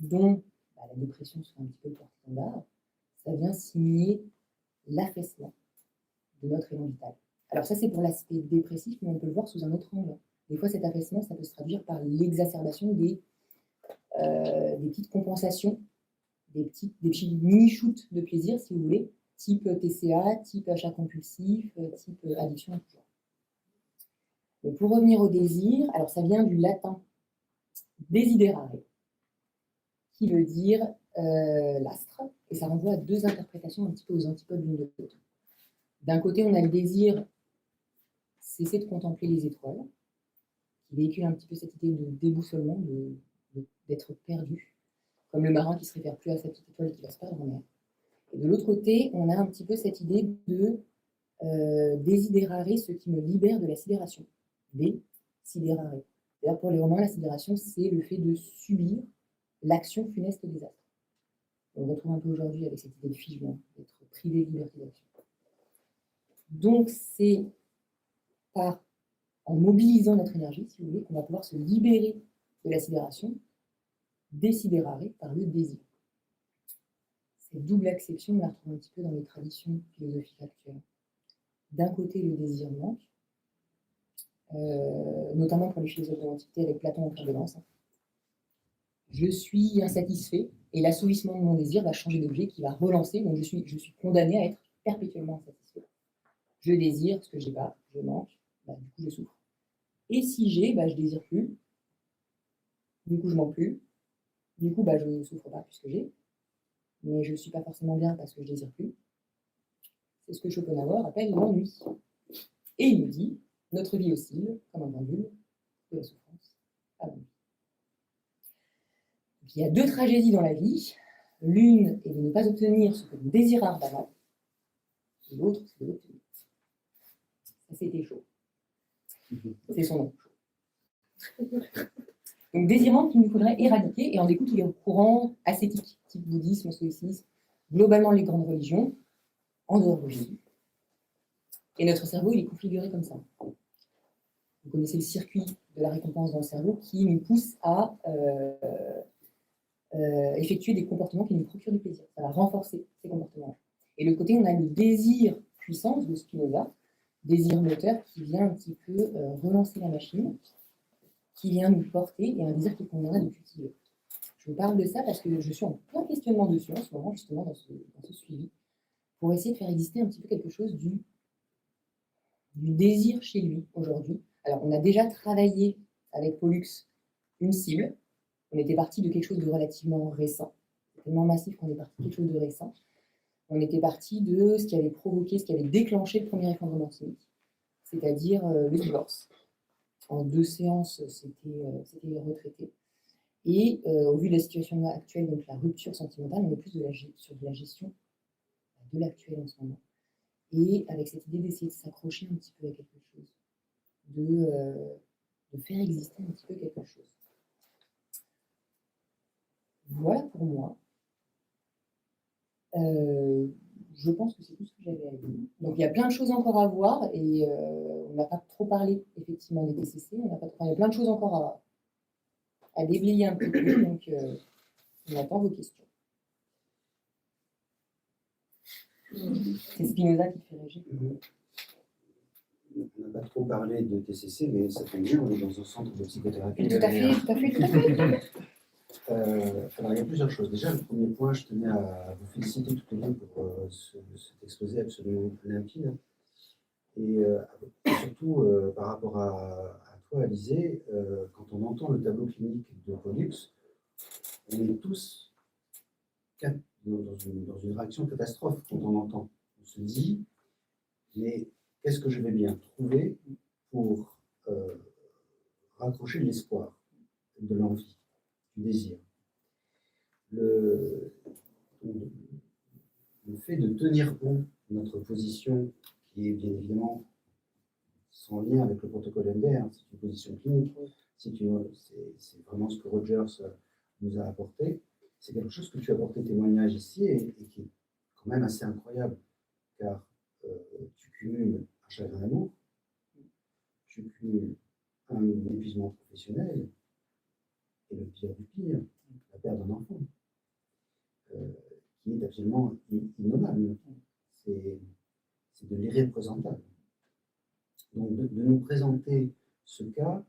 S4: dont la dépression soit un petit peu le porte-étendard, ça vient signer l'affaissement de notre élan vital. Alors ça, c'est pour l'aspect dépressif, mais on peut le voir sous un autre angle. Des fois, cet affaissement, ça peut se traduire par l'exacerbation des petites compensations, des petits mini-shoots de plaisir, si vous voulez, type TCA, type achat compulsif, type addiction à tout genre. Et pour revenir au désir, alors ça vient du latin desiderare, qui veut dire l'astre, et ça renvoie à deux interprétations un petit peu aux antipodes l'une de l'autre. D'un côté, on a le désir cesser de contempler les étoiles, qui véhicule un petit peu cette idée de déboussolement, d'être perdu, comme le marin qui ne se réfère plus à sa petite étoile qui va se perdre en mer. Et de l'autre côté, on a un petit peu cette idée de desiderare, ce qui me libère de la sidération. Desiderare. D'ailleurs, pour les Romains, la sidération, c'est le fait de subir l'action funeste des astres. On retrouve un peu aujourd'hui avec cette idée de figement, d'être privé de liberté d'action. Donc, c'est en mobilisant notre énergie, si vous voulez, qu'on va pouvoir se libérer de la sidération, desiderare, par le désir. Cette double acception, on la retrouve un petit peu dans les traditions philosophiques actuelles. D'un côté, le désir manque, notamment pour les philosophes de l'Antiquité avec Platon en fer de lance. Je suis insatisfait et l'assouvissement de mon désir va changer d'objet qui va relancer, donc je suis condamné à être perpétuellement insatisfait. Je désire ce que je n'ai pas, je manque, du coup je souffre. Et si j'ai, je désire plus, du coup je manque plus, du coup je ne souffre pas puisque j'ai, mais je ne suis pas forcément bien parce que je désire plus. C'est ce que Schopenhauer appelle l'ennui. Et il nous dit, notre vie oscille comme un pendule de la souffrance à l'ennui. Il y a deux tragédies dans la vie. L'une est de ne pas obtenir ce que nous désirons ardemment, et l'autre, c'est de l'obtenir. Ça, c'était chaud. C'est son nom. Donc, désirant qu'il nous faudrait éradiquer, et en découle tous les courants ascétiques, type bouddhisme, stoïcisme, globalement les grandes religions, en dehors de Jésus. Et notre cerveau, il est configuré comme ça. Vous connaissez le circuit de la récompense dans le cerveau qui nous pousse à effectuer des comportements qui nous procurent du plaisir. Ça va renforcer ces comportements-là. Et de l'autre côté, on a le désir puissance de Spinoza, désir moteur qui vient un petit peu relancer la machine, qui vient nous porter, et un désir qu'il conviendra de cultiver. Je vous parle de ça parce que je suis en plein questionnement dessus en ce moment, justement, dans ce suivi, pour essayer de faire exister un petit peu quelque chose du désir chez lui aujourd'hui. Alors, on a déjà travaillé avec Pollux une cible. On était parti de quelque chose de relativement récent. C'est tellement massif qu'on est parti de quelque chose de récent. On était parti de ce qui avait provoqué, ce qui avait déclenché le premier effondrement cynique, c'est-à-dire le divorce. En 2 séances, c'était retraité. Et au vu de la situation actuelle, donc la rupture sentimentale, on est plus sur de la gestion de l'actuel en ce moment. Et avec cette idée d'essayer de s'accrocher un petit peu à quelque chose, de faire exister un petit peu quelque chose. Voilà pour moi. Je pense que c'est tout ce que j'avais à dire. Donc il y a plein de choses encore à voir et on n'a pas trop parlé effectivement des TCC, il y a plein de choses encore à déblayer un petit peu, donc on attend vos questions. C'est Spinoza qui fait régir.
S3: On n'a pas trop parlé de TCC, mais ça tombe bien, on est dans un centre de psychothérapie.
S4: Tout à fait.
S3: Alors, il y a plusieurs choses. Déjà, le premier point, je tenais à vous féliciter toutes les deux pour cet exposé absolument limpide. Et surtout, par rapport à toi, Alizé, quand on entend le tableau clinique de Pollux, on est tous dans une réaction catastrophe quand on entend. On se dit, mais qu'est-ce que je vais bien trouver pour raccrocher de l'espoir, de l'envie, du désir. Le fait de tenir bon notre position, qui est bien évidemment sans lien avec le protocole MDR, c'est une position clinique, c'est vraiment ce que Rogers nous a apporté. C'est quelque chose que tu as porté témoignage ici et qui est quand même assez incroyable, car tu cumules un chagrin d'amour, tu cumules un épuisement professionnel, et le pire du pire, la perte d'un enfant, qui est absolument innommable. C'est de l'irréprésentable. Donc de nous présenter ce cas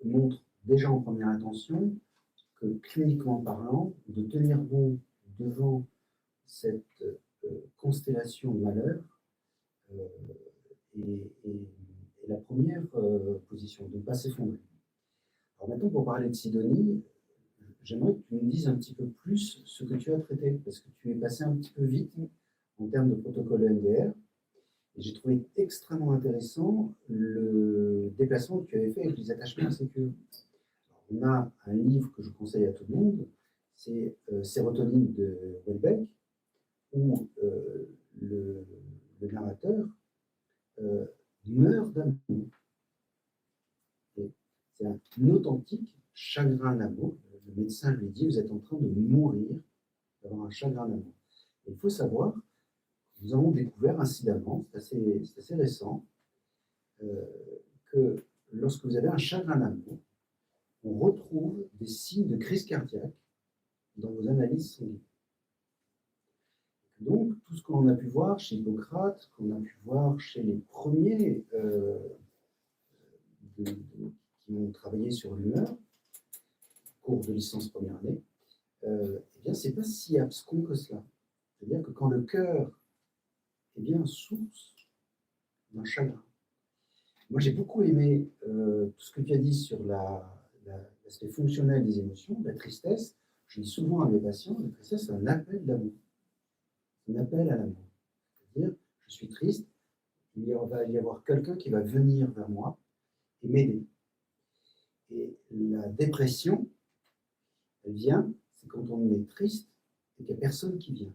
S3: montre déjà en première intention que cliniquement parlant, de tenir bon devant cette constellation de malheur est la première position, de ne pas s'effondrer. Alors maintenant, pour parler de Sidonie, j'aimerais que tu nous dises un petit peu plus ce que tu as traité, parce que tu es passé un petit peu vite en termes de protocole EMDR. Et j'ai trouvé extrêmement intéressant le déplacement que tu avais fait avec les attachements sécures. On a un livre que je conseille à tout le monde, c'est Sérotonine de Welbeck, où le narrateur meurt d'amour. C'est un authentique chagrin d'amour. Le médecin lui dit, vous êtes en train de mourir, d'avoir un chagrin d'amour. Il faut savoir, nous avons découvert incidemment, c'est assez récent, que lorsque vous avez un chagrin d'amour, on retrouve des signes de crise cardiaque dans vos analyses sanguines. Donc, tout ce qu'on a pu voir chez Hippocrate, qu'on a pu voir chez les premiers qui ont travaillé sur l'humeur, cours de licence première année, eh bien, c'est pas si abscon que cela. C'est-à-dire que quand le cœur est bien source d'un chagrin. Moi, j'ai beaucoup aimé tout ce que tu as dit sur l'aspect fonctionnel des émotions, la tristesse. Je dis souvent à mes patients, la tristesse, c'est un appel d'amour. Un appel à l'amour. C'est-à-dire, je suis triste, il va y avoir quelqu'un qui va venir vers moi et m'aider. Et la dépression, elle vient, c'est quand on est triste et qu'il n'y a personne qui vient.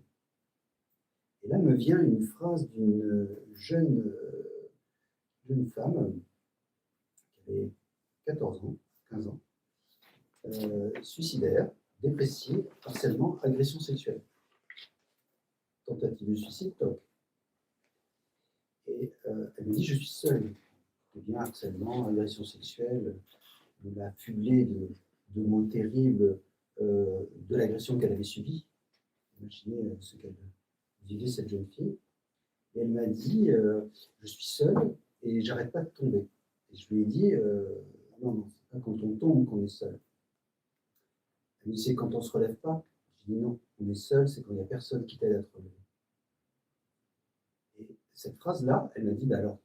S3: Et là me vient une phrase d'une jeune femme qui avait 14 ans, 15 ans, suicidaire, dépressive, harcèlement, agression sexuelle. Tentative de suicide, TOC. Et elle me dit, je suis seule. Eh bien, harcèlement, agression sexuelle, on l'a affublée de mots terribles de l'agression qu'elle avait subie. Imaginez ce qu'elle vivait, cette jeune fille. Et elle m'a dit, je suis seule et j'arrête pas de tomber. Et je lui ai dit, non, non, c'est pas quand on tombe qu'on est seul. Elle me dit, c'est quand on se relève pas. Je dis non, on est seul, c'est quand il n'y a personne qui t'aide à te relever. Et cette phrase-là, elle m'a dit, bah alors,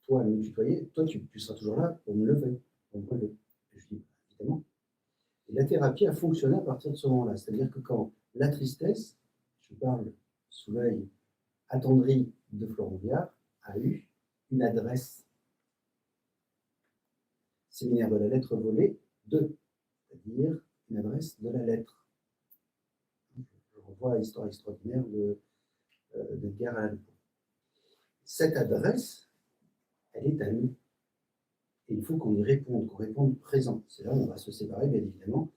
S3: toi, elle me tutoyait, toi, tu seras toujours là pour me lever, pour me relever. Et je dis, évidemment. Et la thérapie a fonctionné à partir de ce moment-là. C'est-à-dire que quand la tristesse, je parle sous l'œil attendri de Florent Viard, a eu une adresse. Séminaire de la lettre volée 2, c'est-à-dire une adresse de la lettre. Je renvoie à l'histoire extraordinaire d'Edgar Allan Poe. Cette adresse, elle est à nous. Et il faut qu'on y réponde, qu'on réponde présent. C'est là où on va se séparer, bien évidemment,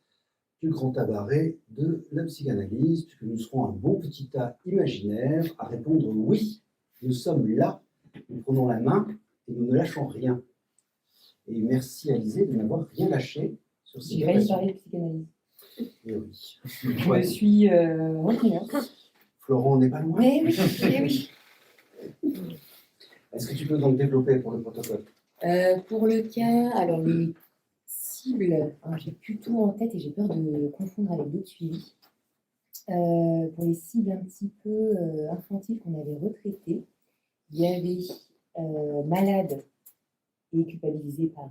S3: du grand tabaret de la psychanalyse, puisque nous serons un bon petit tas imaginaire à répondre oui. Nous sommes là, nous prenons la main et nous ne lâchons rien. Et merci Alizée de n'avoir rien lâché sur ces
S4: J'ai failli parler de psychanalyse.
S3: Et oui.
S4: Je me suis retenue.
S3: Florent, on n'est pas loin.
S4: Mais oui, mais oui.
S3: Est-ce que tu peux donc développer pour le protocole?
S4: Pour le cas, alors les cibles, hein, j'ai plus tout en tête et j'ai peur de confondre avec d'autres suivis. Pour les cibles un petit peu infantiles qu'on avait retraitées, il y avait malade et culpabilisé par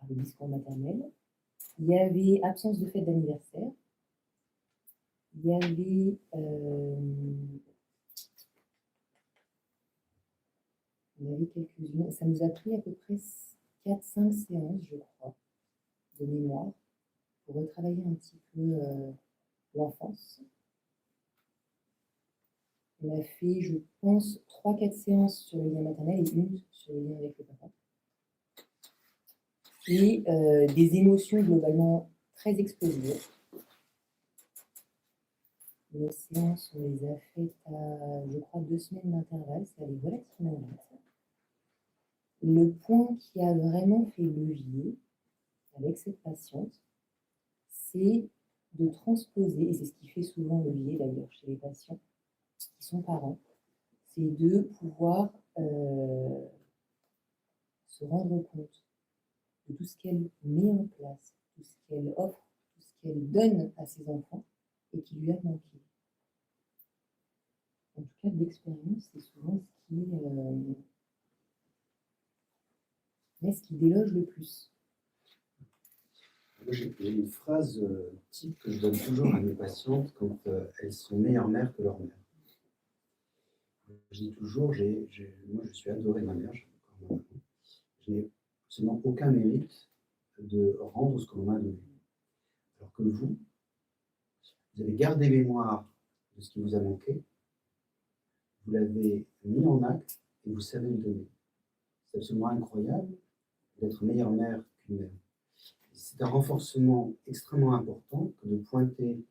S4: le discours maternel. Il y avait absence de fête d'anniversaire. Il y avait on avait quelques-unes. Ça nous a pris à peu près 4-5 séances, je crois, de mémoire, pour retravailler un petit peu l'enfance. On a fait, je pense, 3-4 séances sur le lien maternel et une sur le lien avec le papa. Et des émotions globalement très explosives. Nos séances, on les a faites à, je crois, 2 semaines d'intervalle. Ça allait relativement vite. Le point qui a vraiment fait levier avec cette patiente, c'est de transposer, et c'est ce qui fait souvent levier d'ailleurs chez les patients qui sont parents, c'est de pouvoir se rendre compte de tout ce qu'elle met en place, tout ce qu'elle offre, tout ce qu'elle donne à ses enfants et qui lui a manqué. En tout cas, d'expérience, c'est souvent ce qui déloge le plus.
S3: J'ai une phrase type que je donne toujours à mes patientes quand elles sont meilleures mères que leur mère. Je dis toujours, moi je suis adoré de ma mère, je n'ai absolument aucun mérite de rendre ce que l'on m'a donné. Alors que vous avez gardé mémoire de ce qui vous a manqué, vous l'avez mis en acte et vous savez le donner. C'est absolument incroyable d'être meilleure mère qu'une mère. C'est un renforcement extrêmement important que de pointer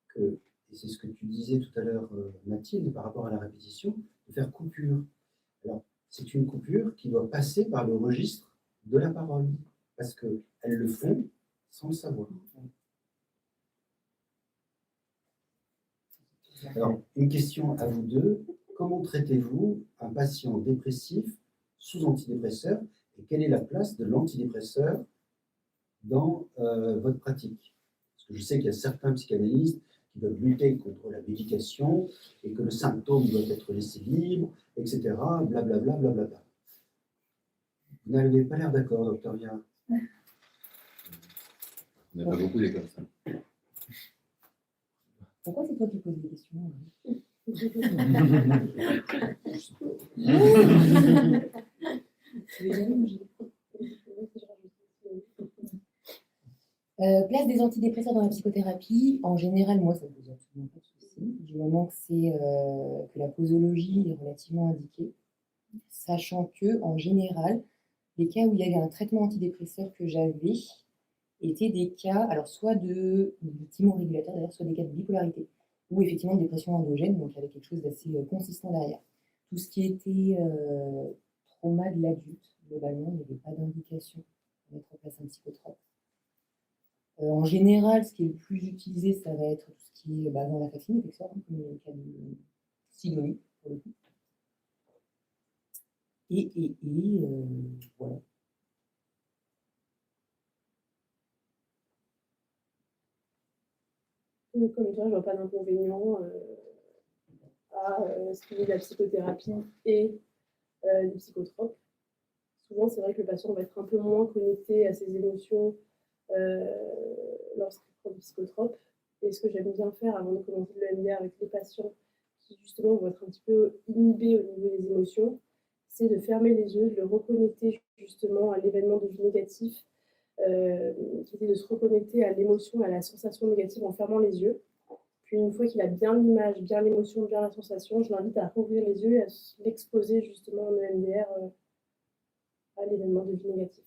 S3: que, et c'est ce que tu disais tout à l'heure Mathilde par rapport à la répétition, de faire coupure. Alors, c'est une coupure qui doit passer par le registre de la parole, parce qu'elles le font sans le savoir. Alors, une question à vous deux. Comment traitez-vous un patient dépressif sous antidépresseur et quelle est la place de l'antidépresseur dans votre pratique? Parce que je sais qu'il y a certains psychanalystes qui veulent lutter contre la médication et que le symptôme doit être laissé libre, etc. Blablabla, blablabla. Vous n'avez pas l'air d'accord, docteur Viard.
S5: On n'a pas beaucoup d'écoles, ça.
S4: Pourquoi c'est toi qui poses des questions? Place des antidépresseurs dans la psychothérapie, en général, moi, ça ne pose absolument pas de souci. Du moment que la posologie est relativement indiquée, sachant que, en général, les cas où il y avait un traitement antidépresseur que j'avais étaient des cas, alors soit de thymorégulateur, d'ailleurs, soit des cas de bipolarité, ou effectivement de dépression endogène, donc avec quelque chose d'assez consistant derrière. Tout ce qui était trauma de l'adulte, globalement, il n'y avait pas d'indication de mettre en place un psychotrope. En général, ce qui est le plus utilisé, ça va être tout ce qui est dans la facilité, comme le cas de Sigonie, pour le coup. Voilà.
S2: Donc, comme ça, je vois pas d'inconvénient à ce qui est de la psychothérapie et des psychotropes. Souvent, c'est vrai que le patient va être un peu moins connecté à ses émotions lorsqu'il prend des psychotropes. Et ce que j'aime bien faire avant de commencer l'EMDR avec les patients qui justement vont être un petit peu inhibés au niveau des émotions, c'est de fermer les yeux, de le reconnecter justement à l'événement de vie négatif, qui était de se reconnecter à l'émotion, à la sensation négative en fermant les yeux. Puis une fois qu'il a bien l'image, bien l'émotion, bien la sensation, je l'invite à rouvrir les yeux et à l'exposer justement en EMDR à l'événement de vie négatif.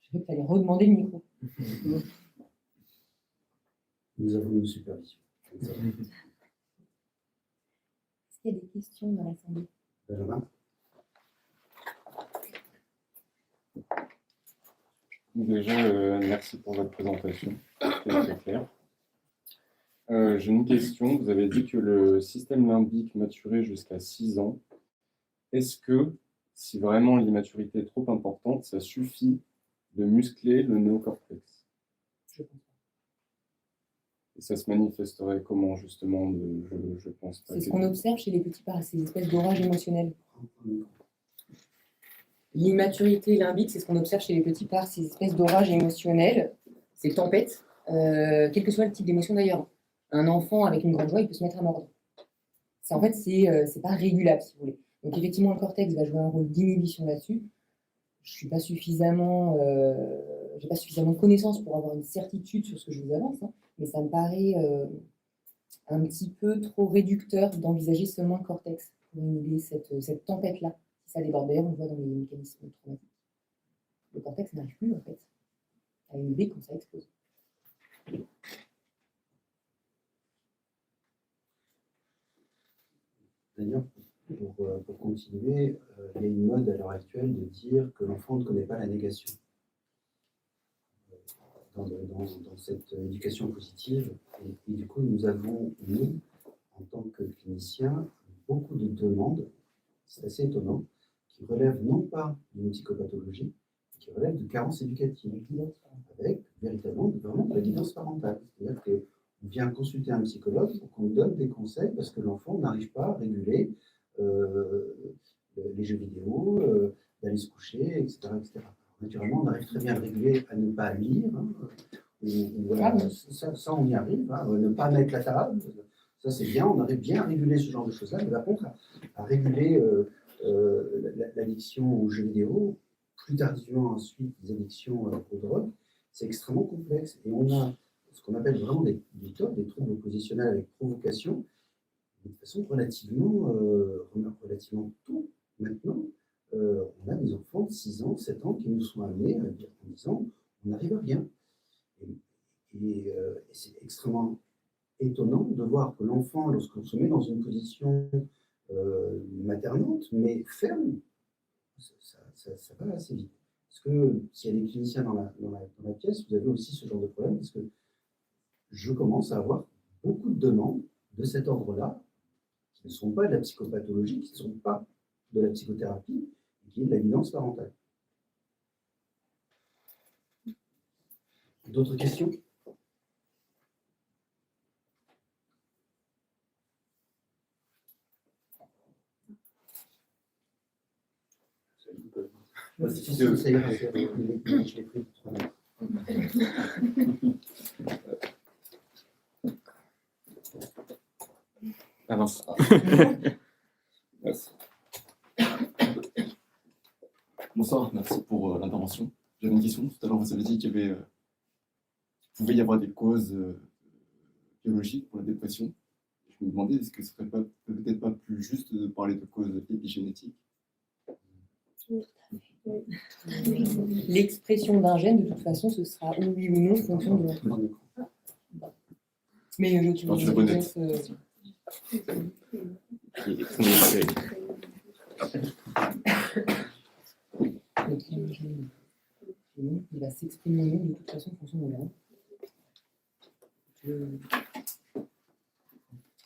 S4: Je veux que tu allais redemander le micro.
S3: Nous avons une supervision.
S4: Est-ce qu'il y a des questions dans l'assemblée?
S3: Benjamin?
S5: Déjà, merci pour votre présentation, c'était très clair. J'ai une question. Vous avez dit que le système limbique maturait jusqu'à 6 ans. Est-ce que, si vraiment l'immaturité est trop importante, ça suffit de muscler le néocortex?
S4: Je pense pas.
S5: Et ça se manifesterait comment, justement, je pense pas.
S4: C'est ce qu'on observe chez les petits par ces espèces d'orage émotionnel. L'immaturité limbique, c'est ce qu'on observe chez les petits par ces espèces d'orage émotionnel, ces tempêtes, quel que soit le type d'émotion d'ailleurs. Un enfant avec une grande joie, il peut se mettre à mordre. En fait, c'est pas régulable, si vous voulez. Donc effectivement, le cortex va jouer un rôle d'inhibition là-dessus. Je n'ai pas suffisamment de connaissances pour avoir une certitude sur ce que je vous avance, hein, mais ça me paraît un petit peu trop réducteur d'envisager seulement le cortex pour inhiber cette tempête-là. Si ça déborde, d'ailleurs, on le voit dans les mécanismes traumatiques. Le cortex n'arrive plus, en fait, à inhiber quand ça explose.
S3: D'ailleurs, pour continuer, il y a une mode à l'heure actuelle de dire que l'enfant ne connaît pas la négation. Dans cette éducation positive. Et du coup, nous avons, nous, en tant que cliniciens, beaucoup de demandes, c'est assez étonnant, qui relèvent non pas d'une psychopathologie, mais qui relèvent de carences éducatives, avec véritablement vraiment de la guidance parentale. C'est-à-dire qu'on vient consulter un psychologue pour qu'on nous donne des conseils parce que l'enfant n'arrive pas à réguler les jeux vidéo, d'aller se coucher, etc., etc. Naturellement, on arrive très bien à le réguler, à ne pas lire. Hein, voilà, ça, on y arrive. Hein, ne pas mettre la table, ça c'est bien. On arrive bien à réguler ce genre de choses-là. Mais par contre, à réguler l'addiction aux jeux vidéo, plus tardivement ensuite les addictions aux drogues, c'est extrêmement complexe. Et on a ce qu'on appelle vraiment des TOP, des troubles oppositionnels avec provocation, de façon relativement tôt maintenant. On a des enfants de 6 ans, 7 ans qui nous sont amenés à dire en disant on n'arrive à rien. Et c'est extrêmement étonnant de voir que l'enfant, lorsqu'on se met dans une position maternante, mais ferme, ça va assez vite. Parce que s'il y a des cliniciens dans la pièce, vous avez aussi ce genre de problème, parce que je commence à avoir beaucoup de demandes de cet ordre-là, qui ne sont pas de la psychopathologie, qui ne sont pas de la psychothérapie, qui est de la guidance parentale. D'autres questions? Ça ira, je l'ai pris.
S5: Avance. Merci.
S6: Bonsoir, merci pour l'intervention. J'avais une question. Tout à l'heure, vous avez dit qu'il pouvait y avoir des causes biologiques pour la dépression. Je me demandais, est-ce que ce serait peut-être pas plus juste de parler de causes épigénétiques?
S4: L'expression d'un gène, de toute façon, ce sera oui ou non en fonction de notre. Mais tu
S6: la bonne note.
S4: Sinon, il va s'exprimer en nous de toute façon en fonction de l'ordre.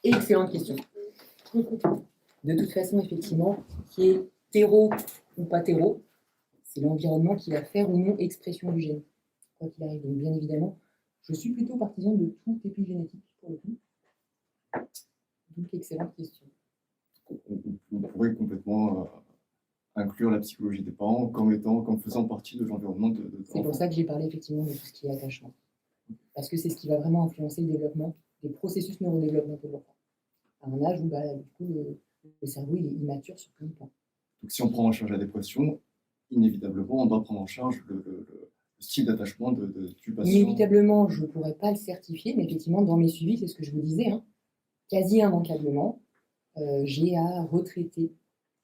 S4: Excellente question. De toute façon, effectivement, qui est terreau ou pas terreau, c'est l'environnement qui va faire ou non expression du gène, quoi qu'il arrive. Donc, bien évidemment, je suis plutôt partisan de tout épigénétique pour le coup. Donc, excellente question.
S6: On pourrait complètement inclure la psychologie des parents comme faisant partie de l'environnement de
S4: C'est pour
S6: l'enfant.
S4: ça que j'ai parlé effectivement de tout ce qui est attachement. Parce que c'est ce qui va vraiment influencer le développement, des processus neurodéveloppementaux de l'enfant. À un âge où du coup, le cerveau il est immature sur plein de plans.
S6: Donc si on prend en charge la dépression, inévitablement, on doit prendre en charge le style d'attachement du patient.
S4: Inévitablement, je ne pourrais pas le certifier, mais effectivement, dans mes suivis, c'est ce que je vous disais, hein, quasi immanquablement, j'ai à retraiter,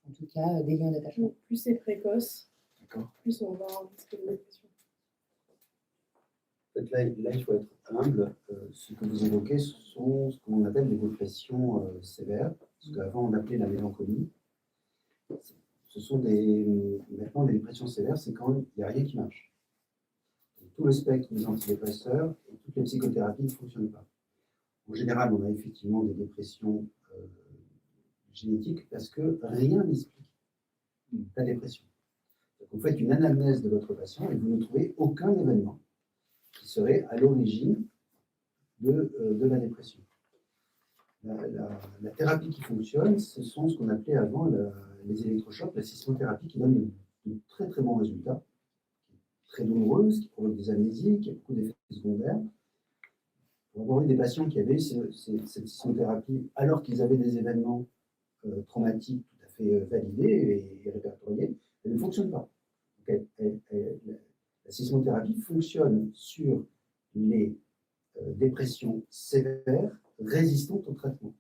S4: en tout cas, des liens d'attachement.
S2: Donc, plus c'est précoce,
S6: D'accord.
S2: plus on va avoir un risque de dépression.
S3: En fait, là, il faut être humble. Ce que vous évoquez, ce sont ce qu'on appelle des dépressions sévères, ce qu'avant on appelait la mélancolie. Ce sont maintenant des dépressions sévères, c'est quand il n'y a rien qui marche. Tout le spectre des antidépresseurs et toutes les psychothérapies ne fonctionnent pas. En général, on a effectivement des dépressions génétiques parce que rien n'explique la dépression. Donc, vous faites une anamnèse de votre patient et vous ne trouvez aucun événement qui serait à l'origine de la dépression. La thérapie qui fonctionne, ce sont ce qu'on appelait avant les électrochocs, la sismothérapie qui donne de très très bons résultats, très douloureuse, qui provoque des amnésies, qui a beaucoup d'effets secondaires. On a avoir eu des patients qui avaient cette sismothérapie alors qu'ils avaient des événements traumatiques tout à fait validés et répertoriés, elle ne fonctionne pas. Donc, la sismothérapie fonctionne sur les dépressions sévères résistantes au traitement.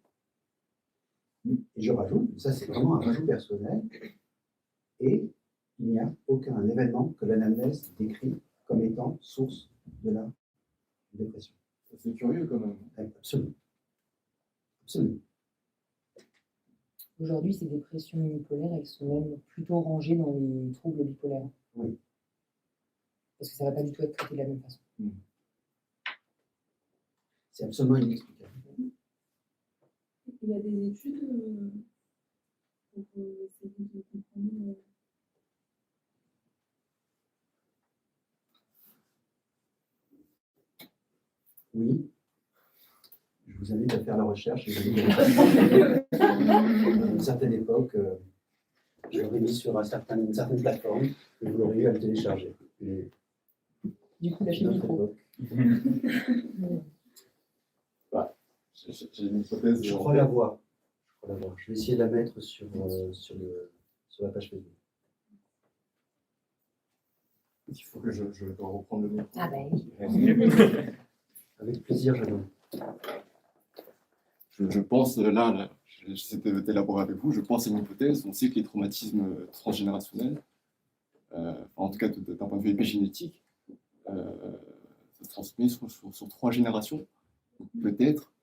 S3: Et je rajoute, ça c'est vraiment un rajout personnel, et il n'y a aucun événement que l'anamnèse décrit comme étant source de la dépression.
S6: C'est curieux quand même.
S3: Absolument. Absolument.
S4: Aujourd'hui, ces dépressions unipolaires, elles sont même plutôt rangées dans les troubles bipolaires.
S3: Oui.
S4: Parce que ça ne va pas du tout être traité de la même façon.
S3: C'est absolument inexplicable.
S2: Il y a des études pour essayer de comprendre.
S3: Oui. Je vous invite à faire la recherche. À une certaine époque, je l'aurais mis sur une certaine plateforme et vous l'auriez eu à le télécharger. Et
S4: Du coup, lâchez le micro.
S6: J'ai une hypothèse.
S3: Je crois la voir. Je vais essayer de la mettre sur la page Facebook.
S6: Il faut que je dois reprendre le micro.
S4: Ah ben oui.
S3: Avec plaisir, j'adore.
S6: Je pense, j'essaie d'élaborer avec vous, je pense à une hypothèse. On sait que les traumatismes transgénérationnels, en tout cas d'un point de vue épigénétique, se transmet sur 3 générations. Peut-être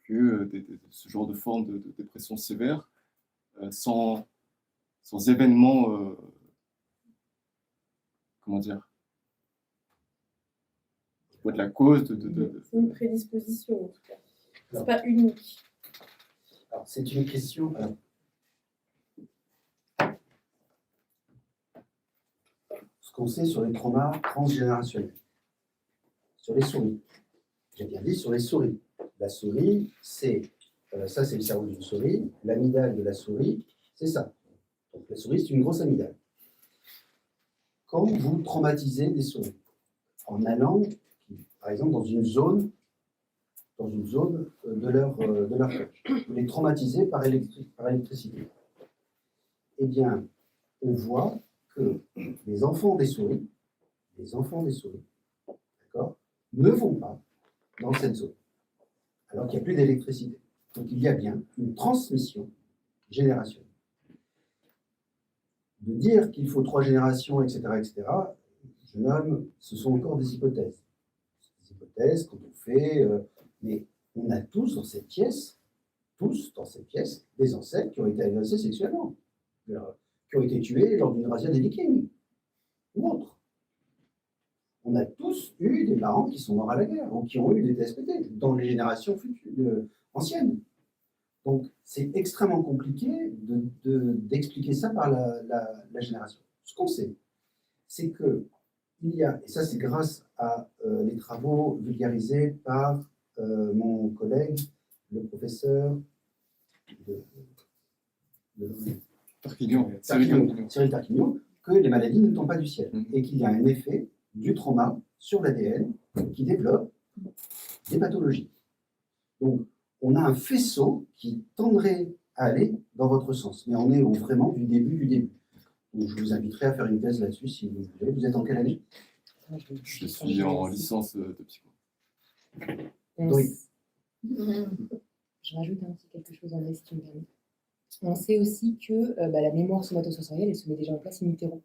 S6: que ce genre de forme de dépression sévère, sans événement, comment dire, qui peut être la cause
S2: C'est une prédisposition en tout cas. C'est
S3: Alors,
S2: pas unique.
S3: alors, c'est une question. Ce qu'on sait sur les traumas transgénérationnels, sur les souris. J'ai bien dit sur les souris. La souris, c'est ça, c'est le cerveau d'une souris. L'amygdale de la souris, c'est ça. Donc la souris, c'est une grosse amygdale. Quand vous traumatisez des souris, en allant, par exemple, dans une zone de leur corps, vous les traumatisez par électricité. Eh bien, on voit que les enfants des souris, d'accord, ne vont pas dans cette zone, alors qu'il n'y a plus d'électricité. Donc il y a bien une transmission générationnelle. De dire qu'il faut 3 générations, etc., je nomme, ce sont encore des hypothèses. Des hypothèses qu'on fait, mais on a tous dans cette pièce, des ancêtres qui ont été agressés sexuellement, qui ont été tués lors d'une razzia des Vikings. ou autres. On a tous eu des parents qui sont morts à la guerre ou qui ont eu des TSPT dans les générations anciennes. Donc, c'est extrêmement compliqué d'expliquer ça par la génération. Ce qu'on sait, c'est que il y a, et ça c'est grâce à les travaux vulgarisés par mon collègue, le professeur Cyril Tarquinio, que les maladies ne tombent pas du ciel et qu'il y a un effet du trauma sur l'ADN qui développe des pathologies. Donc, on a un faisceau qui tendrait à aller dans votre sens, mais on est vraiment du début du début. Donc, je vous inviterai à faire une thèse là-dessus si vous voulez. Vous êtes en quelle année?
S6: Je suis en licence de psycho.
S3: Oui.
S4: Je rajoute un petit quelque chose en si tu me permets. On sait aussi que la mémoire somatosensorielle, elle se met déjà en place in utero.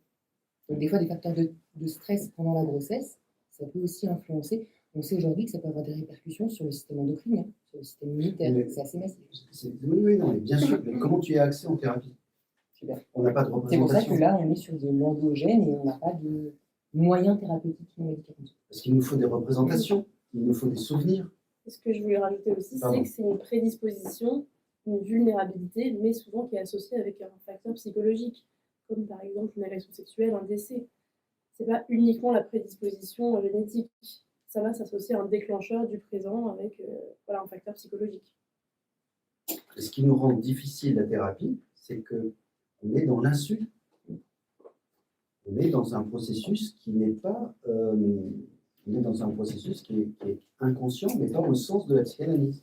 S4: Donc des fois, des facteurs de stress pendant la grossesse, ça peut aussi influencer. On sait aujourd'hui que ça peut avoir des répercussions sur le système endocrinien, sur le système immunitaire. C'est assez massif.
S3: Oui, non, mais bien sûr. Mais comment tu as accès en thérapie?
S4: Super.
S3: On n'a pas de
S4: C'est pour
S3: représentation.
S4: ça que là, on est sur de l'endogène et on n'a pas de moyens thérapeutiques non médicaux.
S3: Parce qu'il nous faut des représentations, il nous faut des souvenirs.
S2: Ce que je voulais rajouter aussi, c'est que c'est une prédisposition, une vulnérabilité, mais souvent qui est associée avec un facteur psychologique, comme par exemple une agression sexuelle, un décès. Ce n'est pas uniquement la prédisposition génétique. Ça va s'associer à un déclencheur du présent avec un facteur psychologique.
S3: Et ce qui nous rend difficile la thérapie, c'est qu'on est dans l'insu. On est dans un processus qui n'est pas... on est dans un processus qui est inconscient, mais pas au sens de la psychanalyse.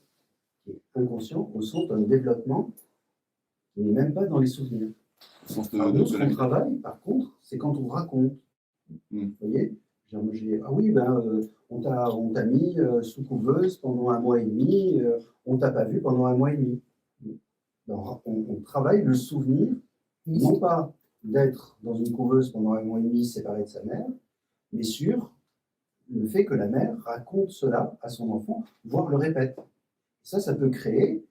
S3: Qui est inconscient au sens d'un développement qui n'est même pas dans les souvenirs. Alors, nous, ce qu'on travaille, par contre, c'est quand on raconte. Vous voyez, ah oui, on t'a mis sous couveuse pendant 1 mois et demi, on t'a pas vu pendant 1 mois et demi. Alors, on travaille le souvenir, non pas d'être dans une couveuse pendant 1 mois et demi séparé de sa mère, mais sur le fait que la mère raconte cela à son enfant, voire le répète. Ça peut créer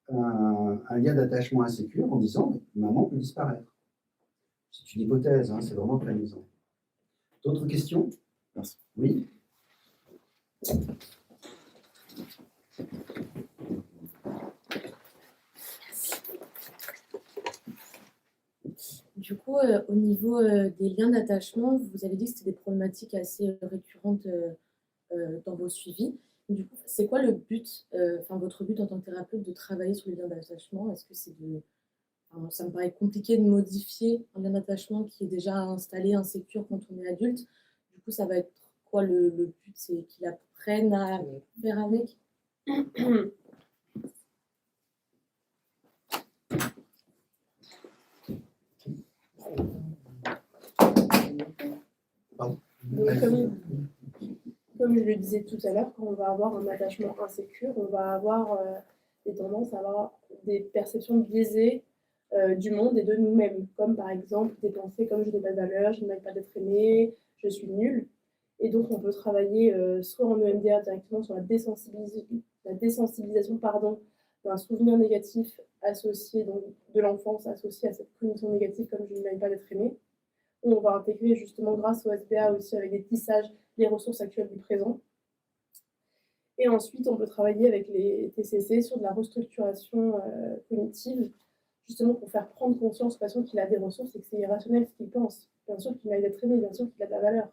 S3: un lien d'attachement insécure en disant « maman peut disparaître ». C'est une hypothèse, hein, c'est vraiment très amusant. D'autres questions?
S6: Merci.
S3: Oui.
S2: Du coup, au niveau des liens d'attachement, vous avez dit que c'était des problématiques assez récurrentes dans vos suivis. Du coup, c'est quoi le but, votre but en tant que thérapeute de travailler sur les liens d'attachement? Est-ce que c'est ça me paraît compliqué de modifier un lien d'attachement qui est déjà installé, insécure quand on est adulte. Du coup, ça va être quoi le but? C'est qu'ils apprennent à faire avec. Donc, comme je le disais tout à l'heure, quand on va avoir un attachement insécure, on va avoir des tendances à avoir des perceptions biaisées du monde et de nous-mêmes, comme par exemple des pensées comme je n'ai pas de valeur, je ne mérite pas d'être aimé, je suis nulle. Et donc on peut travailler soit en EMDR directement sur la désensibilisation d'un souvenir négatif associé, donc de l'enfance associé à cette cognition négative comme je ne mérite pas d'être aimé. On va intégrer justement grâce au SBA aussi avec des tissages les ressources actuelles du présent. Et ensuite, on peut travailler avec les TCC sur de la restructuration cognitive, justement pour faire prendre conscience aux patients qu'il a des ressources et que c'est irrationnel ce qu'il pense. Bien sûr qu'il mérite d'être aimé, bien sûr qu'il a de la valeur.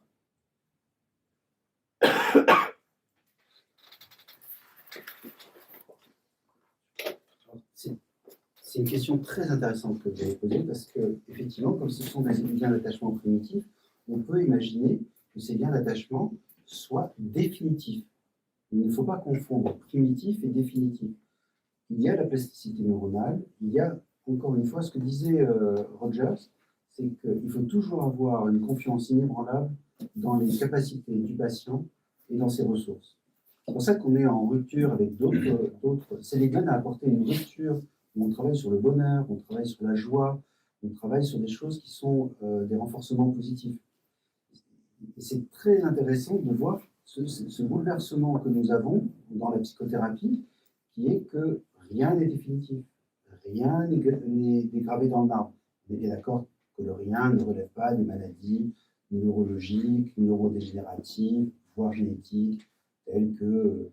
S3: C'est une question très intéressante que vous avez posée parce que, effectivement, comme ce sont des liens d'attachement primitifs, on peut imaginer que ces liens d'attachement soient définitifs. Il ne faut pas confondre primitif et définitif. Il y a la plasticité neuronale, il y a, encore une fois, ce que disait Rogers, c'est qu'il faut toujours avoir une confiance inébranlable dans les capacités du patient et dans ses ressources. C'est pour ça qu'on est en rupture avec d'autres. Seligman a apporté une rupture où on travaille sur le bonheur, on travaille sur la joie, on travaille sur des choses qui sont des renforcements positifs. Et c'est très intéressant de voir ce bouleversement que nous avons dans la psychothérapie, qui est que rien n'est définitif, rien n'est gravé dans le marbre. On est bien d'accord que le rien ne relève pas des maladies, neurologiques, neurodégénératives, voire génétiques, telles que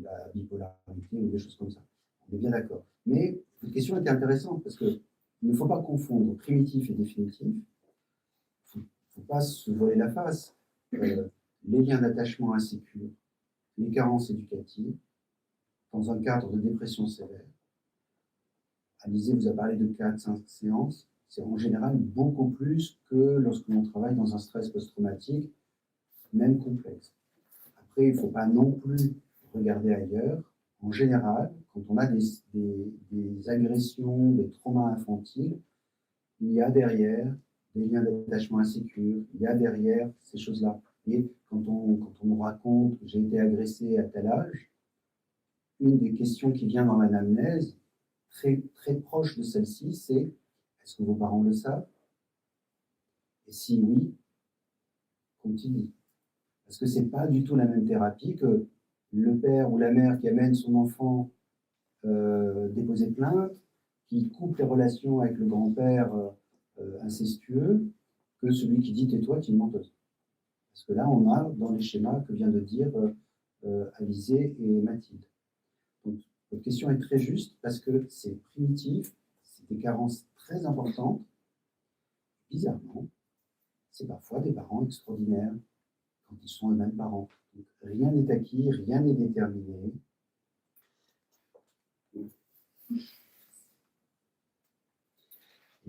S3: la bipolarité ou des choses comme ça. On est bien d'accord. Mais cette question était intéressante parce qu'il ne faut pas confondre primitif et définitif. Il ne faut pas se voler la face. Les liens d'attachement insécures, les carences éducatives, dans un cadre de dépression sévère. Alizé vous a parlé de 4-5 séances. C'est en général beaucoup plus que lorsque l'on travaille dans un stress post-traumatique, même complexe. Après, il ne faut pas non plus regarder ailleurs. En général, quand on a des agressions, des traumas infantiles, il y a derrière des liens d'attachement insécures, il y a derrière ces choses-là. Et quand on nous raconte que j'ai été agressé à tel âge, une des questions qui vient dans l'anamnèse, très, très proche de celle-ci, c'est est-ce que vos parents le savent? Et si oui, qu'ont-ils dit? Parce que ce n'est pas du tout la même thérapie que le père ou la mère qui amène son enfant déposer plainte, qui coupe les relations avec le grand-père incestueux, que celui qui dit tais-toi, tu es une menteuse. Parce que là, on a dans les schémas que vient de dire Alizé et Mathilde. Donc, votre question est très juste parce que c'est primitif, c'est des carences très importantes. Bizarrement, c'est parfois des parents extraordinaires quand ils sont eux-mêmes parents. Donc, rien n'est acquis, rien n'est déterminé. Et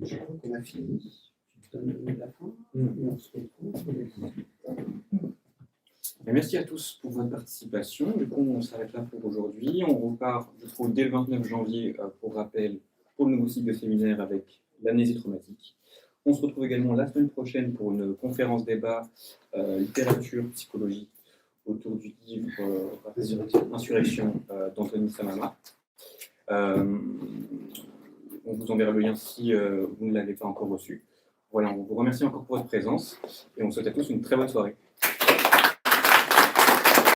S3: je crois qu'on a fini. Tu donnes la fin et on se retrouve.
S1: Merci à tous pour votre participation. Du coup, on s'arrête là pour aujourd'hui. On repart du coup dès le 29 janvier, pour rappel, pour le nouveau cycle de séminaire avec l'amnésie traumatique. On se retrouve également la semaine prochaine pour une conférence débat littérature, psychologie autour du livre Insurrection d'Anthony Samama. On vous enverra le lien si vous ne l'avez pas encore reçu. Voilà, on vous remercie encore pour votre présence et on souhaite à tous une très bonne soirée.